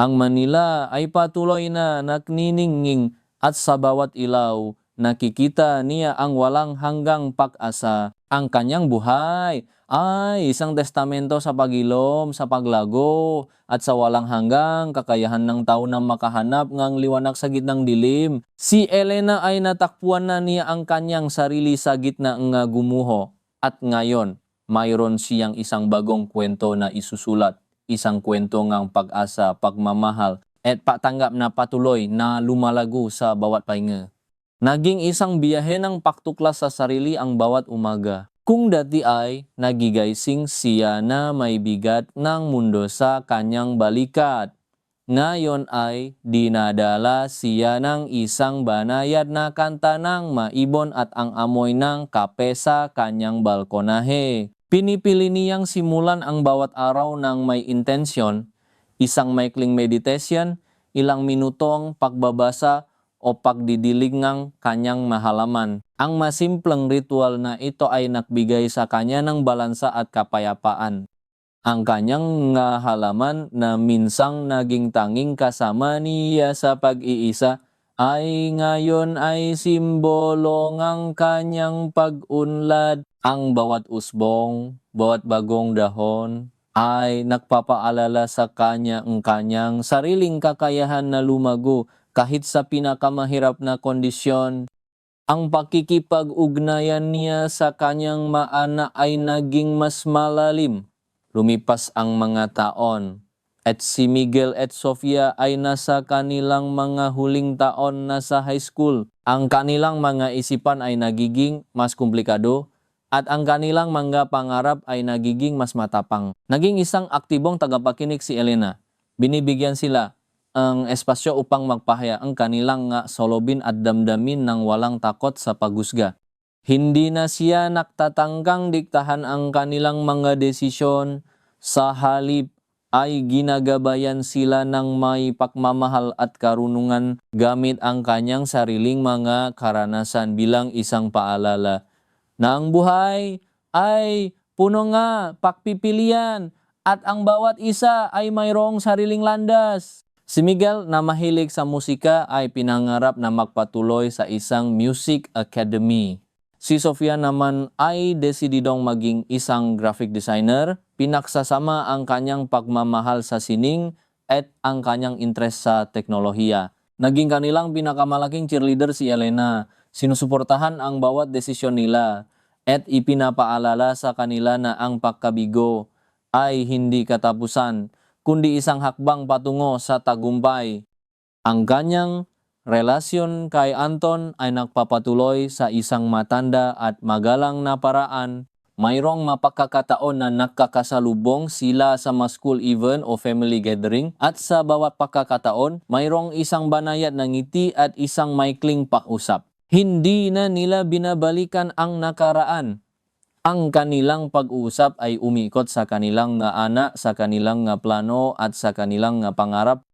Ang Manila ay patuloy na nagniningning at sa bawat ilaw nakikita niya ang walang hanggang pag-asa. Ang kanyang buhay ay isang testamento sa pagilom, sa paglago, at sa walang hanggang kakayahan ng tao na makahanap ng liwanag sa gitnang dilim. Si Elena ay natakpuan na niya ang kanyang sarili sa gitna ng gumuho. At ngayon, mayroon siyang isang bagong kwento na isusulat. Isang kwento ng pag-asa, pagmamahal, at patanggap na patuloy na lumalago sa bawat pahinga. Naging isang biyahe ng pagtuklas sa sarili ang bawat umaga. Kung dati ay nagigising siya na may bigat ng mundo sa kanyang balikat, ngayon ay dinadala siya ng isang banayad na kanta ng maibon at ang amoy ng kape sa kanyang balkonahe. Pinipili niyang simulan ang bawat araw ng may intensyon, isang maikling meditation, ilang minutong pagbabasa o pagdidilig ng kanyang mahalaman. Ang masimpleng ritual na ito ay nagbigay sa kanya ng balansa at kapayapaan. Ang kanyang halaman na minsang naging tanging kasama niya sa pag-iisa ay ngayon ay simbolo ng kanyang pag-unlad. Ang bawat usbong, bawat bagong dahon ay nagpapaalala sa kanya ang kanyang sariling kakayahan na lumago kahit sa pinakamahirap na kondisyon. Ang pakikipag-ugnayan niya sa kanyang maana ay naging mas malalim. Lumipas ang mga taon at si Miguel at Sofia ay nasa kanilang mga huling taon na sa high school. Ang kanilang mga isipan ay nagiging mas komplikado at ang kanilang mga pangarap ay nagiging mas matapang. Naging isang aktibong tagapakinig si Elena. Binibigyan sila ang espasyo upang magpahaya ang kanilang solobin at damdamin ng walang takot sa paghusga. Hindi na siya nagtatangkang diktahan ang kanilang mga desisyon, sa halip ay ginagabayan sila ng may pagmamahal at karunungan gamit ang kanyang sariling mga karanasan bilang isang paalala na ang buhay ay puno nga pagpipilian at ang bawat isa ay mayroong sariling landas. Si Miguel na mahilig sa musika ay pinangarap na magpatuloy sa isang music academy. Si Sofia naman ay desididong maging isang graphic designer. Pinaksasama ang kanyang pagmamahal sa sining at ang kanyang interest sa teknolohiya. Naging kanilang pinakamalaking cheerleader si Elena. Sinusuportahan ang bawat desisyon nila at ipinapaalala sa kanila na ang pagkabigo ay hindi katapusan, kundi isang hakbang patungo sa tagumpay. Ang kanyang relasyon kay Anton ay nagpapatuloy sa isang matanda at magalang na paraan. Mayroong mapagkakataon na nakakasalubong sila sa mga school event o family gathering at sa bawat pagkakataon, mayroong isang banayad na ngiti at isang maikling pausap. Hindi na nila binabalikan ang nakaraan. Ang kanilang pag-uusap ay umikot sa kanilang anak, sa kanilang plano at sa kanilang pangarap.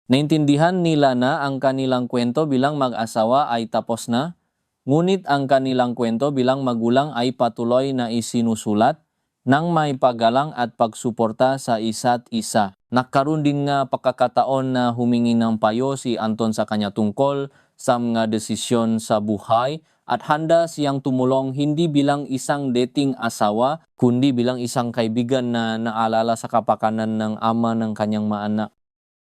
Naintindihan nila na ang kanilang kwento bilang mag-asawa ay tapos na, ngunit ang kanilang kwento bilang magulang ay patuloy na isinusulat ng may paggalang at pagsuporta sa isa't isa. Nagkaroon din nga pagkakataon na humingi ng payo si Anton sa kanya tungkol sa mga desisyon sa buhay at handa siyang tumulong hindi bilang isang dating asawa, kundi bilang isang kaibigan na naalala sa kapakanan ng ama ng kanyang mga anak.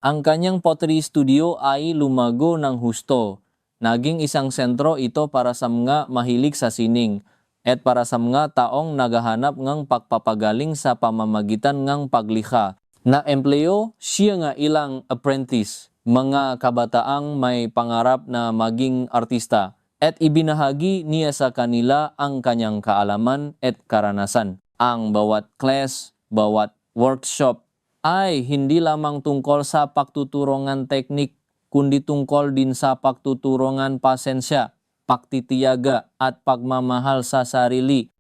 Ang kanyang pottery studio ay lumago ng husto. Naging isang sentro ito para sa mga mahilig sa sining at para sa mga taong naghahanap ng pagpapagaling sa pamamagitan ng paglikha. Na empleyo siya nga ilang apprentice, mga kabataang may pangarap na maging artista, at ibinahagi niya sa kanila ang kanyang kaalaman at karanasan. Ang bawat class, bawat workshop ay hindi lamang tungkol sa pagtuturongan teknik, kundi tungkol din sa pagtuturongan pasensya, pagtitiyaga at pagmamahal sa sarili.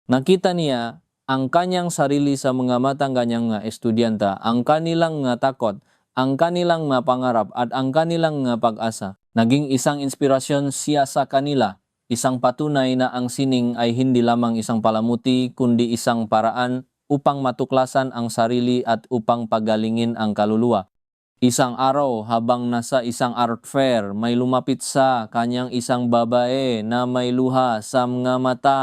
Nakita niya ang kanyang sarili sa mga matang kanyang nga estudyanta, ang kanilang nga takot, ang kanilang nga pangarap at ang kanilang nga pag-asa. Naging isang inspirasyon siya sa kanila, isang patunay na ang sining ay hindi lamang isang palamuti kundi isang paraan upang matuklasan ang sarili at upang pagalingin ang kaluluwa. Isang araw habang nasa isang art fair, may lumapit sa kanyang isang babae na may luha sa mga mata.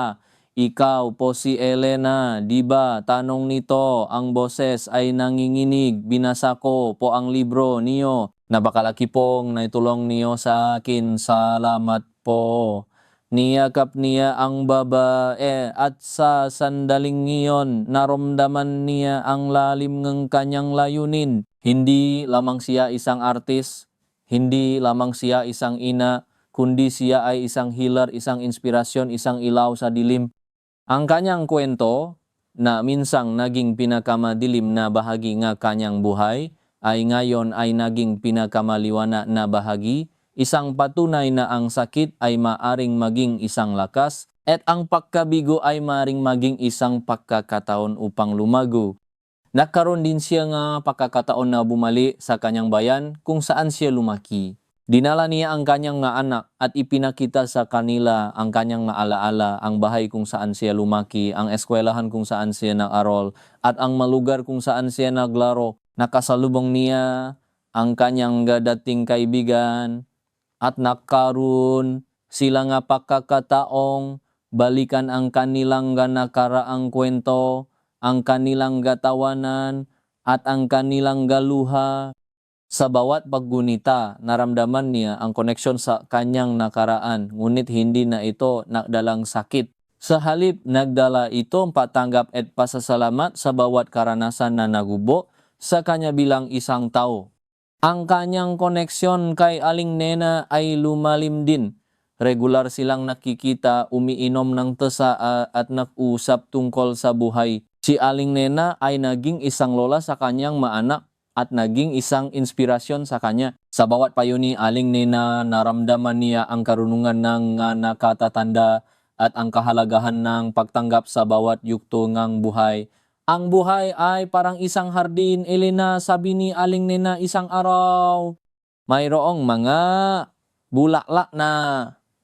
"Ikaw po si Elena, di ba?" Tanong nito, ang boses ay nanginginig. "Binasa ko po ang libro niyo. Napakalaki pong naitulong niyo sa akin. Salamat po." Niyakap niya ang babae at sa sandaling iyon naramdaman niya ang lalim ng kanyang layunin. Hindi lamang siya isang artist, hindi lamang siya isang ina, kundi siya ay isang healer, isang inspirasyon, isang ilaw sa dilim. Ang kanyang kwento na minsang naging pinakamadilim na bahagi ng kanyang buhay ay ngayon ay naging pinakamaliwanag na bahagi. Isang patunay na ang sakit ay maaring maging isang lakas at ang pagkabigo ay maaring maging isang pagkakataon upang lumago. Nagkaroon din siya nga pagkakataon na bumali sa kanyang bayan kung saan siya lumaki. Dinala niya ang kanyang nga anak at ipinakita sa kanila ang kanyang maalaala, ang bahay kung saan siya lumaki, ang eskwelahan kung saan siya nag-aral, at ang malugar kung saan siya naglaro. Nakasalubong niya ang kanyang dating kaibigan, at nakaroon sila nga pagkakataong balikan ang kanilang nakaraang kwento, ang kanilang gatawanan, at ang kanilang galuha. Sa bawat paggunita, naramdaman niya ang koneksyon sa kanyang nakaraan, ngunit hindi na ito nagdalang sakit. Sa halip, nagdala ito ang patanggap at pasasalamat sa bawat karanasan na nagubo sa kanya bilang isang tao. Ang kanyang koneksyon kay Aling Nena ay lumalim din. Regular silang nakikita, umiinom ng tasa at nag-usap tungkol sa buhay. Si Aling Nena ay naging isang lola sa kanyang maanak at naging isang inspirasyon sa kanya. Sa bawat payo ni Aling Nena, naramdaman niya ang karunungan ng nakatatanda at ang kahalagahan ng pagtanggap sa bawat yugto ng buhay. Ang buhay ay parang isang hardin, Elena, sabi ni Aling Nena isang araw. Mayroong mga bulaklak na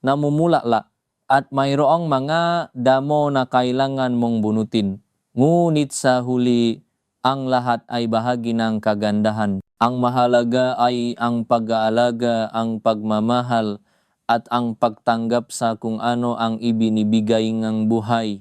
namumulakla at mayroong mga damo na kailangan mong bunutin. Ngunit sa huli, ang lahat ay bahagi ng kagandahan. Ang mahalaga ay ang pag-aalaga, ang pagmamahal, at ang pagtanggap sa kung ano ang ibinibigay ng buhay.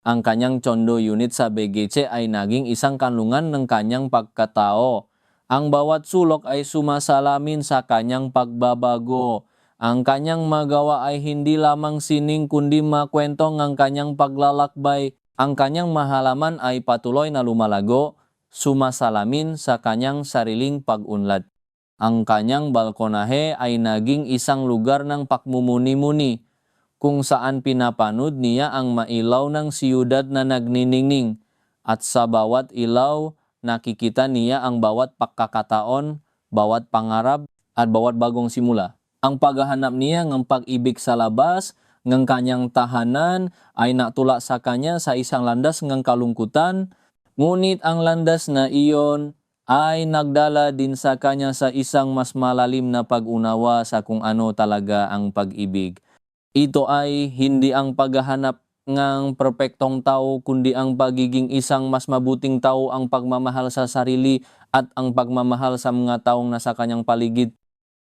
Ang kanyang Chondo unit sa Begeche ay naging isang kanlungan ng kanyang pagkatao. Ang bawat sulok ay sumasalamin sa kanyang pagbabago. Ang kanyang magawa ay hindi lamang sining kundi makwentong ang kanyang paglalakbay. Ang kanyang mahalaman ay patuloy na lumalago, sumasalamin sa kanyang sariling pag-unlad. Ang kanyang balkonahe ay naging isang lugar ng pagmumuni-muni, kung saan pinapanood niya ang mailaw ng siyudad na nagniningning, at sa bawat ilaw nakikita niya ang bawat pagkakataon, bawat pangarap at bawat bagong simula. Ang paghahanap niya ng pag-ibig sa labas ng kanyang tahanan ay natula sa kanya sa isang landas ng kalungkutan, ngunit ang landas na iyon ay nagdala din sa kanya sa isang mas malalim na pag-unawa sa kung ano talaga ang pag-ibig. Ito ay hindi ang paghahanap ng perpektong tao, kundi ang pagiging isang mas mabuting tao, ang pagmamahal sa sarili at ang pagmamahal sa mga taong nasa kanyang paligid.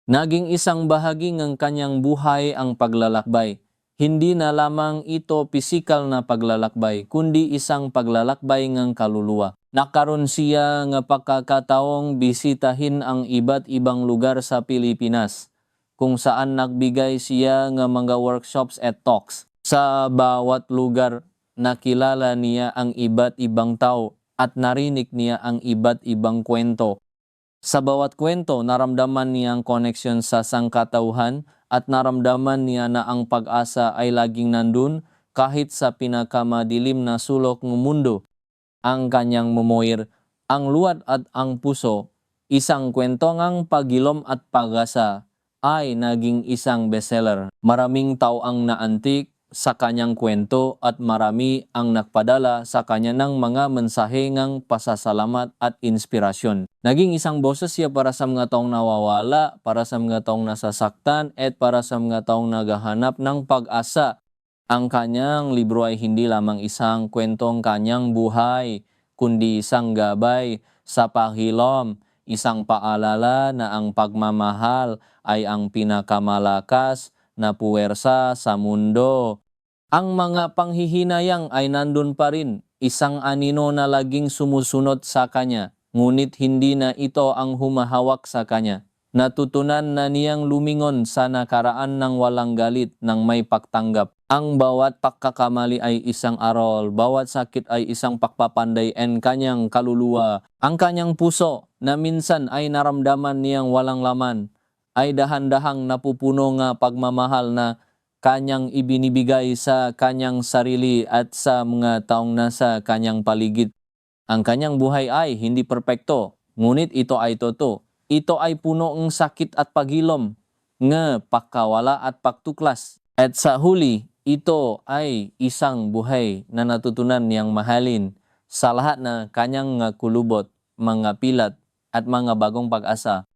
Naging isang bahagi ng kanyang buhay ang paglalakbay. Hindi na lamang ito pisikal na paglalakbay, kundi isang paglalakbay ng kaluluwa. Nakaroon siya nga pagkakataong bisitahin ang iba't ibang lugar sa Pilipinas, kung saan nagbigay siya ng mga workshops at talks. Sa bawat lugar, nakilala niya ang iba't ibang tao at narinig niya ang iba't ibang kwento. Sa bawat kwento, naramdaman niya ang koneksyon sa sangkatauhan at naramdaman niya na ang pag-asa ay laging nandun kahit sa pinakamadilim na sulok ng mundo. Ang kanyang memoir, Ang Luwad at ang Puso, isang kwento ngang pagilom at pag-asa, ay naging isang bestseller. Maraming tao ang naantik sa kanyang kwento at marami ang nagpadala sa kanya ng mga mensahe ng pasasalamat at inspirasyon. Naging isang boses siya para sa mga taong nawawala, para sa mga taong nasasaktan, at para sa mga taong naghahanap ng pag-asa. Ang kanyang libro ay hindi lamang isang kwentong kanyang buhay, kundi isang gabay sa paghilom, isang paalala na ang pagmamahal ay ang pinakamalakas na puwersa sa mundo. Ang mga panghihinayang ay nandun pa rin, isang anino na laging sumusunod sa kanya, ngunit hindi na ito ang humahawak sa kanya. Natutunan na niyang lumingon sa nakaraan ng walang galit, ng may pagtanggap. Ang bawat pagkakamali ay isang aral, bawat sakit ay isang pagpapanday ang kanyang kaluluwa. Ang kanyang puso na minsan ay naramdaman niyang walang laman, ay dahan-dahang napupuno nga pagmamahal na kanyang ibinibigay sa kanyang sarili at sa mga taong nasa kanyang paligid. Ang kanyang buhay ay hindi perpekto, ngunit ito ay totoo. Ito ay puno ng sakit at pagilom, nga pagkawala at pagtuklas. At sa huli, ito ay isang buhay na natutunan niyang mahalin sa lahat na kanyang kulubot, mga pilat at mga bagong pag-asa.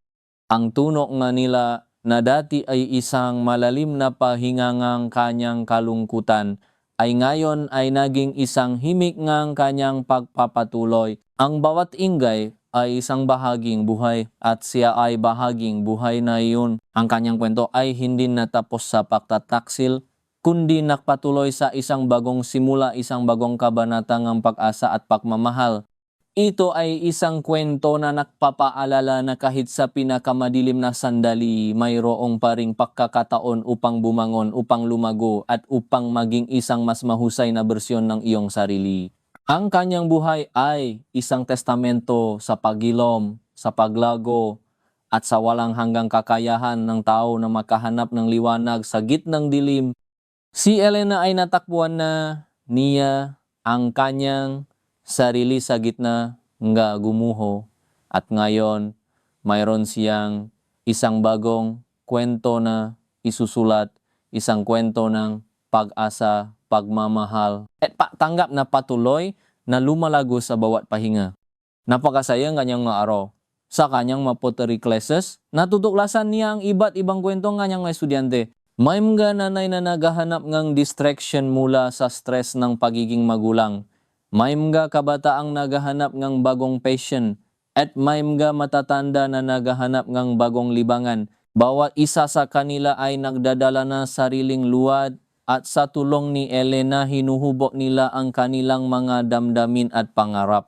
Ang tunok nga nila na dati ay isang malalim na pahinga ngang kanyang kalungkutan, ay ngayon ay naging isang himik ngang kanyang pagpapatuloy. Ang bawat ingay ay isang bahaging buhay at siya ay bahaging buhay na iyon. Ang kanyang kwento ay hindi natapos sa pagtataksil, kundi nakpatuloy sa isang bagong simula, isang bagong kabanata ng pag-asa at pagmamahal. Ito ay isang kwento na nagpapaalala na kahit sa pinakamadilim na sandali, mayroong pa ring pagkakataon upang bumangon, upang lumago, at upang maging isang mas mahusay na bersyon ng iyong sarili. Ang kanyang buhay ay isang testamento sa pagilom, sa paglago, at sa walang hanggang kakayahan ng tao na makahanap ng liwanag sa gitnang dilim. Si Elena ay natakbuhan na niya ang kanyang sarili sa gitna nga gumuho, at ngayon mayroon siyang isang bagong kwento na isusulat, isang kwento ng pag-asa, pagmamahal, at patanggap na patuloy na lumalago sa bawat pahinga. Napakasayang kanyang nga araw. Sa kanyang pottery classes, natutuklasan niya ang iba't ibang kwento ng kanyang mga estudyante. May mga nanay na naghahanap ng distraction mula sa stress ng pagiging magulang. May mga kabataang naghahanap ng bagong passion, at may mga matatanda na naghahanap ng bagong libangan. Bawat isa sa kanila ay nagdadala na sariling luwad, at sa tulong ni Elena hinuhubog nila ang kanilang mga damdamin at pangarap.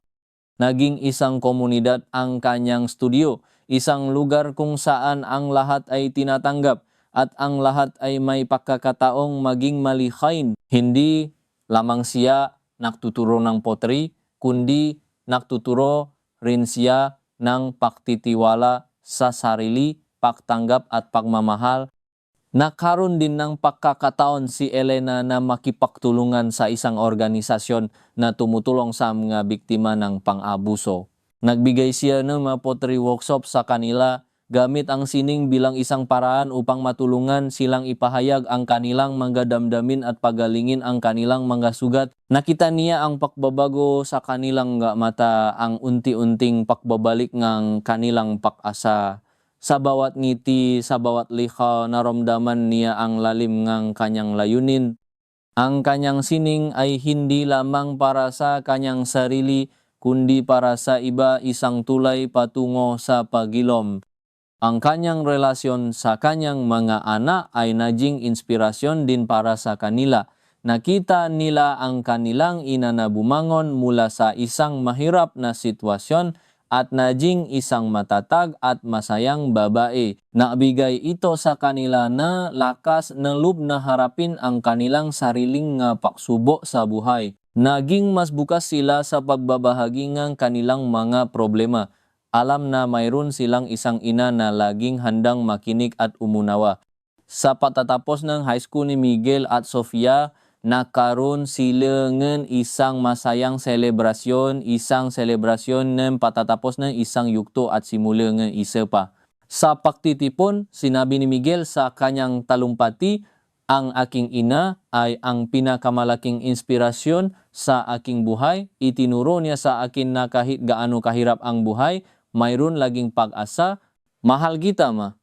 Naging isang komunidad ang kanyang studio, isang lugar kung saan ang lahat ay tinatanggap at ang lahat ay may pagkakataong maging malikhain. Hindi lamang siya nagtuturo ng pottery, kundi nagtuturo rin siya ng pagtitiwala sa sarili, pagtanggap at pagmamahal. Nakaroon din ng pagkakataon si Elena na makipagtulungan sa isang organisasyon na tumutulong sa mga biktima ng pang-abuso. Nagbigay siya ng mga pottery workshop sa kanila gamit ang sining bilang isang paraan upang matulungan silang ipahayag ang kanilang mga damdamin at pagalingin ang kanilang mga sugat. Nakita niya ang pagbabago sa kanilang mata, ang unti-unting pagbabalik ng kanilang pag-asa. Sa bawat ngiti, sa bawat likha, naramdaman niya ang lalim ng kanyang layunin. Ang kanyang sining ay hindi lamang para sa kanyang sarili, kundi para sa iba, isang tulay patungo sa pagilom. Ang kanyang relasyon sa kanyang mga anak ay naging inspirasyon din para sa kanila. Nakita nila ang kanilang ina na bumangon mula sa isang mahirap na sitwasyon at naging isang matatag at masayang babae. Naibigay ito sa kanila na lakas ng loob na harapin ang kanilang sariling pagsubok sa buhay. Naging mas bukas sila sa pagbabahagi ng kanilang mga problema. Alam na mayroon silang isang ina na laging handang makinig at umunawa. Sa patatapos ng high school ni Miguel at Sofia, nakaroon sila ng isang masayang isang selebrasyon ng patatapos ng isang yugto at simula ng isa pa. Sa pagtitipon, sinabi ni Miguel sa kanyang talumpati, ang aking ina ay ang pinakamalaking inspirasyon sa aking buhay. Itinuro niya sa akin na kahit gaano kahirap ang buhay, mayroon laging pag-asa. Mahal kita, ma.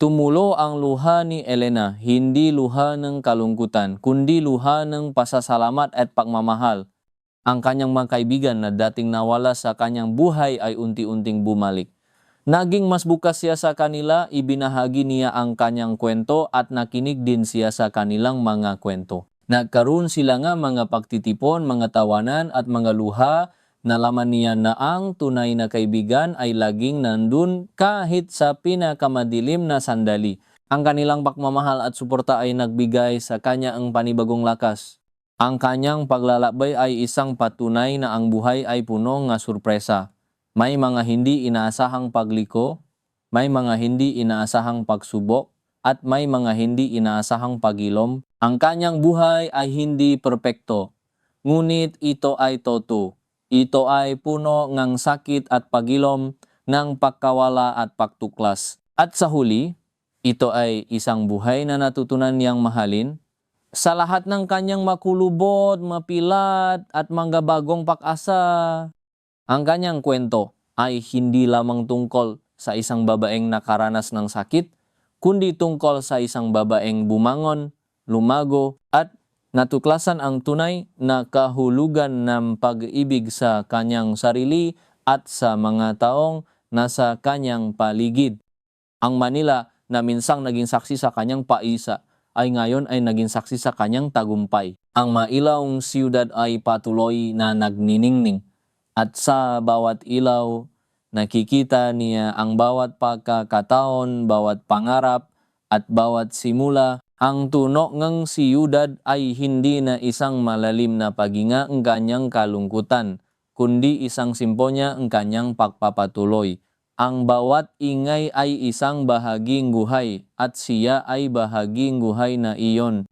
Tumulo ang luha ni Elena, hindi luha ng kalungkutan, kundi luha ng pasasalamat at pagmamahal. Ang kanyang mga kaibigan na dating nawala sa kanyang buhay ay unti-unting bumalik. Naging mas bukas siya sa kanila, ibinahagi niya ang kanyang kwento at nakinig din siya sa kanilang mga kwento. Nagkaroon sila nga mga pagtitipon, mga tawanan at mga luha. Nalaman niya na ang tunay na kaibigan ay laging nandun kahit sa pinakamadilim na sandali. Ang kanilang pagmamahal at suporta ay nagbigay sa kanya ang panibagong lakas. Ang kanyang paglalakbay ay isang patunay na ang buhay ay puno ng sorpresa. May mga hindi inaasahang pagliko, may mga hindi inaasahang pagsubok, at may mga hindi inaasahang pagilom. Ang kanyang buhay ay hindi perpekto, ngunit ito ay totoo. Ito ay puno ng sakit at pagilom, ng pagkawala at pagtuklas. At sa huli, ito ay isang buhay na natutunan niyang mahalin. Sa lahat ng kanyang makulubot, mapilat at mga bagong pag-asa, ang kanyang kwento ay hindi lamang tungkol sa isang babaeng nakaranas ng sakit, kundi tungkol sa isang babaeng bumangon, lumago at natuklasan ang tunay na kahulugan ng pag-ibig sa kanyang sarili at sa mga taong nasa kanyang paligid. Ang Manila na minsang naging saksi sa kanyang paisa ay ngayon ay naging saksi sa kanyang tagumpay. Ang mailawng siyudad ay patuloy na nagniningning at sa bawat ilaw nakikita niya ang bawat pagkakataon, bawat pangarap at bawat simula. Ang tunog ng siyudad ay hindi na isang malalim na paghinga ang kanyang kalungkutan, kundi isang simponya ang kanyang pagpapatuloy. Ang bawat ingay ay isang bahaging buhay at siya ay bahaging buhay na iyon.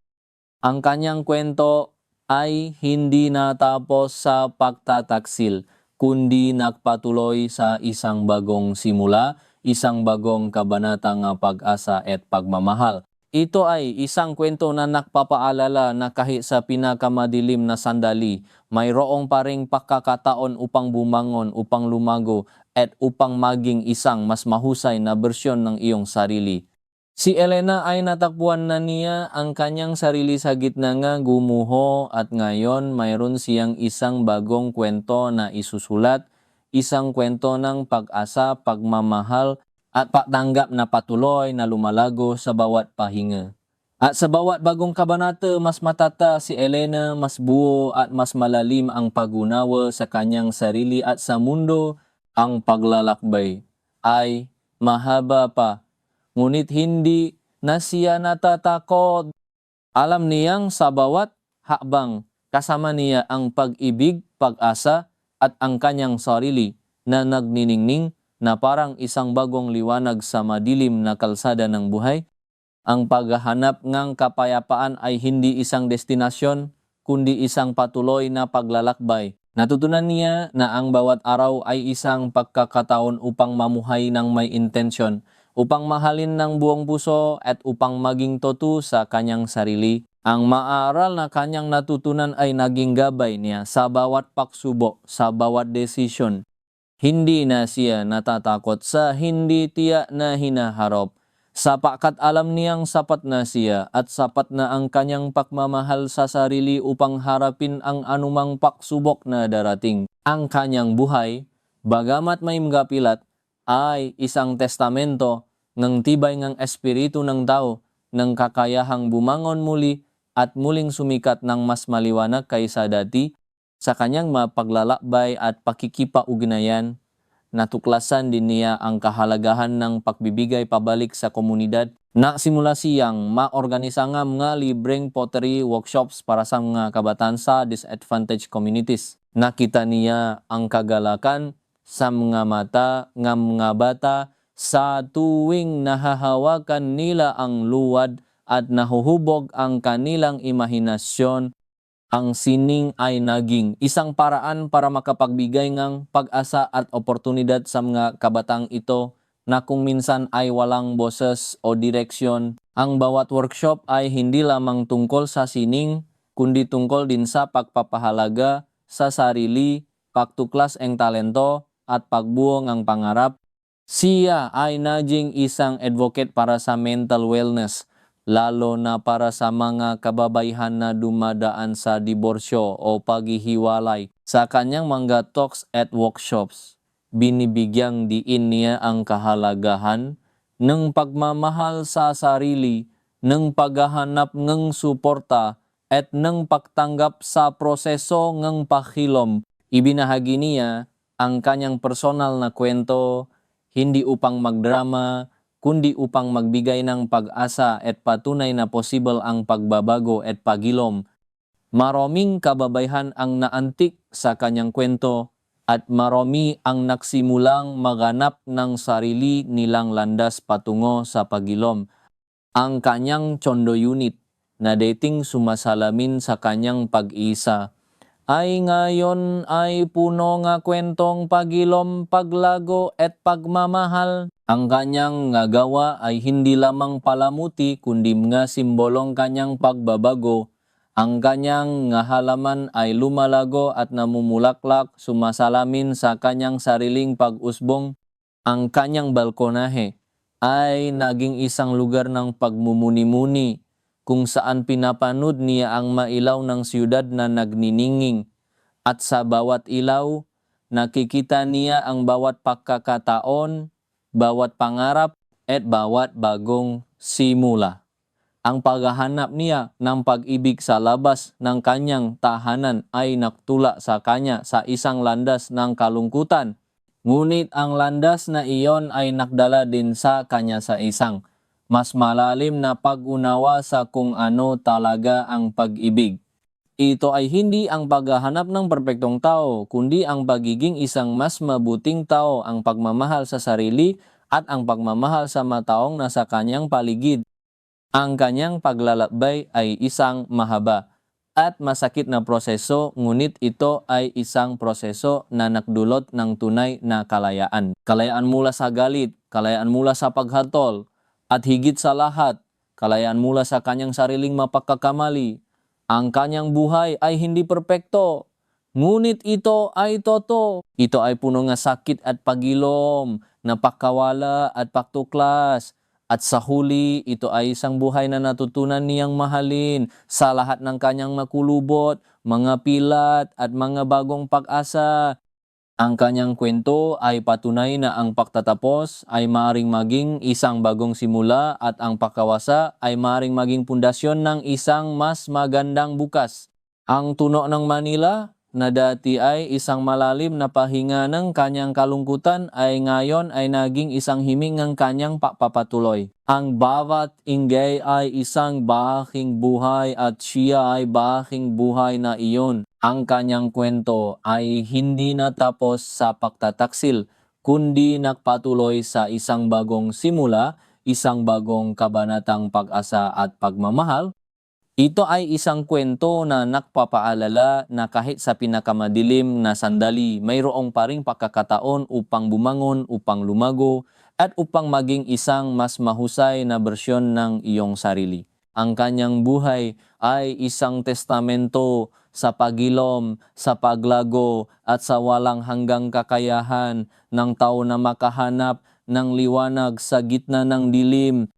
Ang kanyang kwento ay hindi natapos sa pagtataksil, kundi nagpatuloy sa isang bagong simula, isang bagong kabanata ng pag-asa at pagmamahal. Ito ay isang kwento na nagpapaalala na kahit sa pinakamadilim na sandali, mayroong pa ring pagkakataon upang bumangon, upang lumago, at upang maging isang mas mahusay na bersyon ng iyong sarili. Si Elena ay natakbuhan na niya ang kanyang sarili sa gitna ng gumuho at ngayon mayroon siyang isang bagong kwento na isusulat, isang kwento ng pag-asa, pagmamahal at pagtanggap na patuloy na lumalago sa bawat pahinga. At sa bawat bagong kabanata, mas matata si Elena, mas buo at mas malalim ang pag-unawa sa kanyang sarili at sa mundo. Ang paglalakbay ay mahaba pa, ngunit hindi na siya natatakot. Alam niyang sa bawat hakbang kasama niya ang pag-ibig, pag-asa at ang kanyang sarili na nagniningning na parang isang bagong liwanag sa madilim na kalsada ng buhay. Ang paghahanap ng kapayapaan ay hindi isang destinasyon, kundi isang patuloy na paglalakbay. Natutunan niya na ang bawat araw ay isang pagkakataon upang mamuhay ng may intensyon, upang mahalin ng buong puso at upang maging totoo sa kanyang sarili. Ang maaral na kanyang natutunan ay naging gabay niya sa bawat pagsubok, sa bawat desisyon. Hindi na siya natatakot sa hindi tiyak na hinaharap, sapagkat alam niyang sapat na siya at sapat na ang kanyang pagmamahal sa sarili upang harapin ang anumang pagsubok na darating. Ang kanyang buhay, bagamat may mga pilat, ay isang testamento ngang tibay ngang espiritu ng tao, ng kakayahang bumangon muli at muling sumikat ng mas maliwanag kaysa dati sa kanyang mapaglalakbay at pakikipag-ugnayan. Natuklasan din niya ang kahalagahan ng pagbibigay pabalik sa komunidad. Nagsimula siyang maorganisa nga mga libreng pottery workshops para sa mga kabataan sa disadvantaged communities. Nakita niya ang kagalakan sa mga mata ng mga bata sa tuwing nahahawakan nila ang luwad at nahuhubog ang kanilang imahinasyon. Ang sining ay naging isang paraan para makapagbigay ng pag-asa at oportunidad sa mga kabatang ito na kung minsan ay walang boses o direksyon. Ang bawat workshop ay hindi lamang tungkol sa sining, kundi tungkol din sa pagpapahalaga sa sarili, pagtuklas ang talento at pagbuo ng pangarap. Siya ay naging isang advocate para sa mental wellness, lalo na para sa mga kababaihan na dumadaan sa diborsyo o paghihiwalay. Sa kanyang mga talks at workshops, binibigyang diin niya ang kahalagahan ng pagmamahal sa sarili, ng paghahanap ng suporta at ng pagtanggap sa proseso ng paghilom. Ibinahagi niya ang kanyang personal na kwento, hindi upang magdrama, kundi upang magbigay ng pag-asa at patunay na posible ang pagbabago at pagilom. Maraming kababaihan ang naantik sa kanyang kwento at marami ang nagsimulang maganap ng sarili nilang landas patungo sa pagilom. Ang kanyang Chondo unit na dating sumasalamin sa kanyang pag-isa ay ngayon ay puno nga kwentong pagilom, paglago at pagmamahal. Ang kanyang gawa ay hindi lamang palamuti kundi nga simbolong kanyang pagbabago. Ang kanyang halaman ay lumalago at namumulaklak, sumasalamin sa kanyang sariling pag-usbong. Ang kanyang balkonahe ay naging isang lugar ng pagmumuni-muni kung saan pinapanood niya ang mailaw ng siyudad na nagnininging. At sa bawat ilaw, nakikita niya ang bawat pagkakataon, bawat pangarap, at bawat bagong simula. Ang paghahanap niya ng pag-ibig sa labas ng kanyang tahanan ay naktula sa kanya sa isang landas ng kalungkutan. Ngunit ang landas na iyon ay nakdala din sa kanya sa isang mas malalim na pag-unawa sa kung ano talaga ang pag-ibig. Ito ay hindi ang paghahanap ng perpektong tao, kundi ang pagiging isang mas mabuting tao, ang pagmamahal sa sarili at ang pagmamahal sa mga taong nasa kanyang paligid. Ang kanyang paglalakbay ay isang mahaba at masakit na proseso, ngunit ito ay isang proseso na nagdulot ng tunay na kalayaan. Kalayaan mula sa galit, kalayaan mula sa paghatol, at higit sa lahat, kalayaan mula sa kanyang sariling mapagkakamali. Ang kanyang buhay ay hindi perpekto, ngunit ito ay totoo. Ito ay puno nga sakit at pagilom, napakawala at pagtuklas. At sa huli, ito ay isang buhay na natutunan niyang mahalin sa lahat ng kanyang makulubot, mga pilat at mga bagong pag-asa. Ang kanyang kwento ay patunay na ang pagtatapos ay maaaring maging isang bagong simula at ang pagkawasa ay maaaring maging pundasyon ng isang mas magandang bukas. Ang tuno ng Manila na dati ay isang malalim na pahinga ng kanyang kalungkutan ay ngayon ay naging isang himig ng kanyang pagpapatuloy. Ang bawat inggay ay isang bahaging buhay at siya ay bahaging buhay na iyon. Ang kanyang kwento ay hindi natapos sa pagtataksil, kundi nagpatuloy sa isang bagong simula, isang bagong kabanatang pag-asa at pagmamahal. Ito ay isang kwento na nagpapaalala na kahit sa pinakamadilim na sandali, mayroong pa ring pagkakataon upang bumangon, upang lumago, at upang maging isang mas mahusay na bersyon ng iyong sarili. Ang kanyang buhay ay isang testamento sa pagilom, sa paglago, at sa walang hanggang kakayahan ng tao na makahanap ng liwanag sa gitna ng dilim.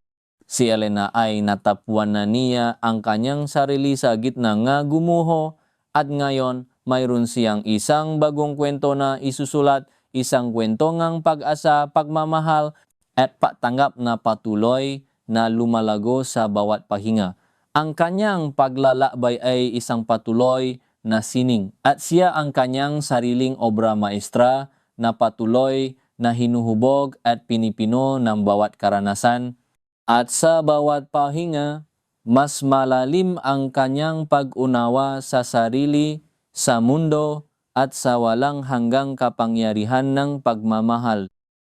Si Elena ay natapuan na niya ang kanyang sarili sa gitna nga gumuho at ngayon mayroon siyang isang bagong kwento na isusulat, isang kwento ngang pag-asa, pagmamahal at patanggap na patuloy na lumalago sa bawat pahinga. Ang kanyang paglalakbay ay isang patuloy na sining at siya ang kanyang sariling obra maestra na patuloy na hinuhubog at pinipino ng bawat karanasan at sa bawat pahinga, mas malalim ang kanyang pag-unawa sa sarili, sa mundo at sa walang hanggang kapangyarihan ng pagmamahal.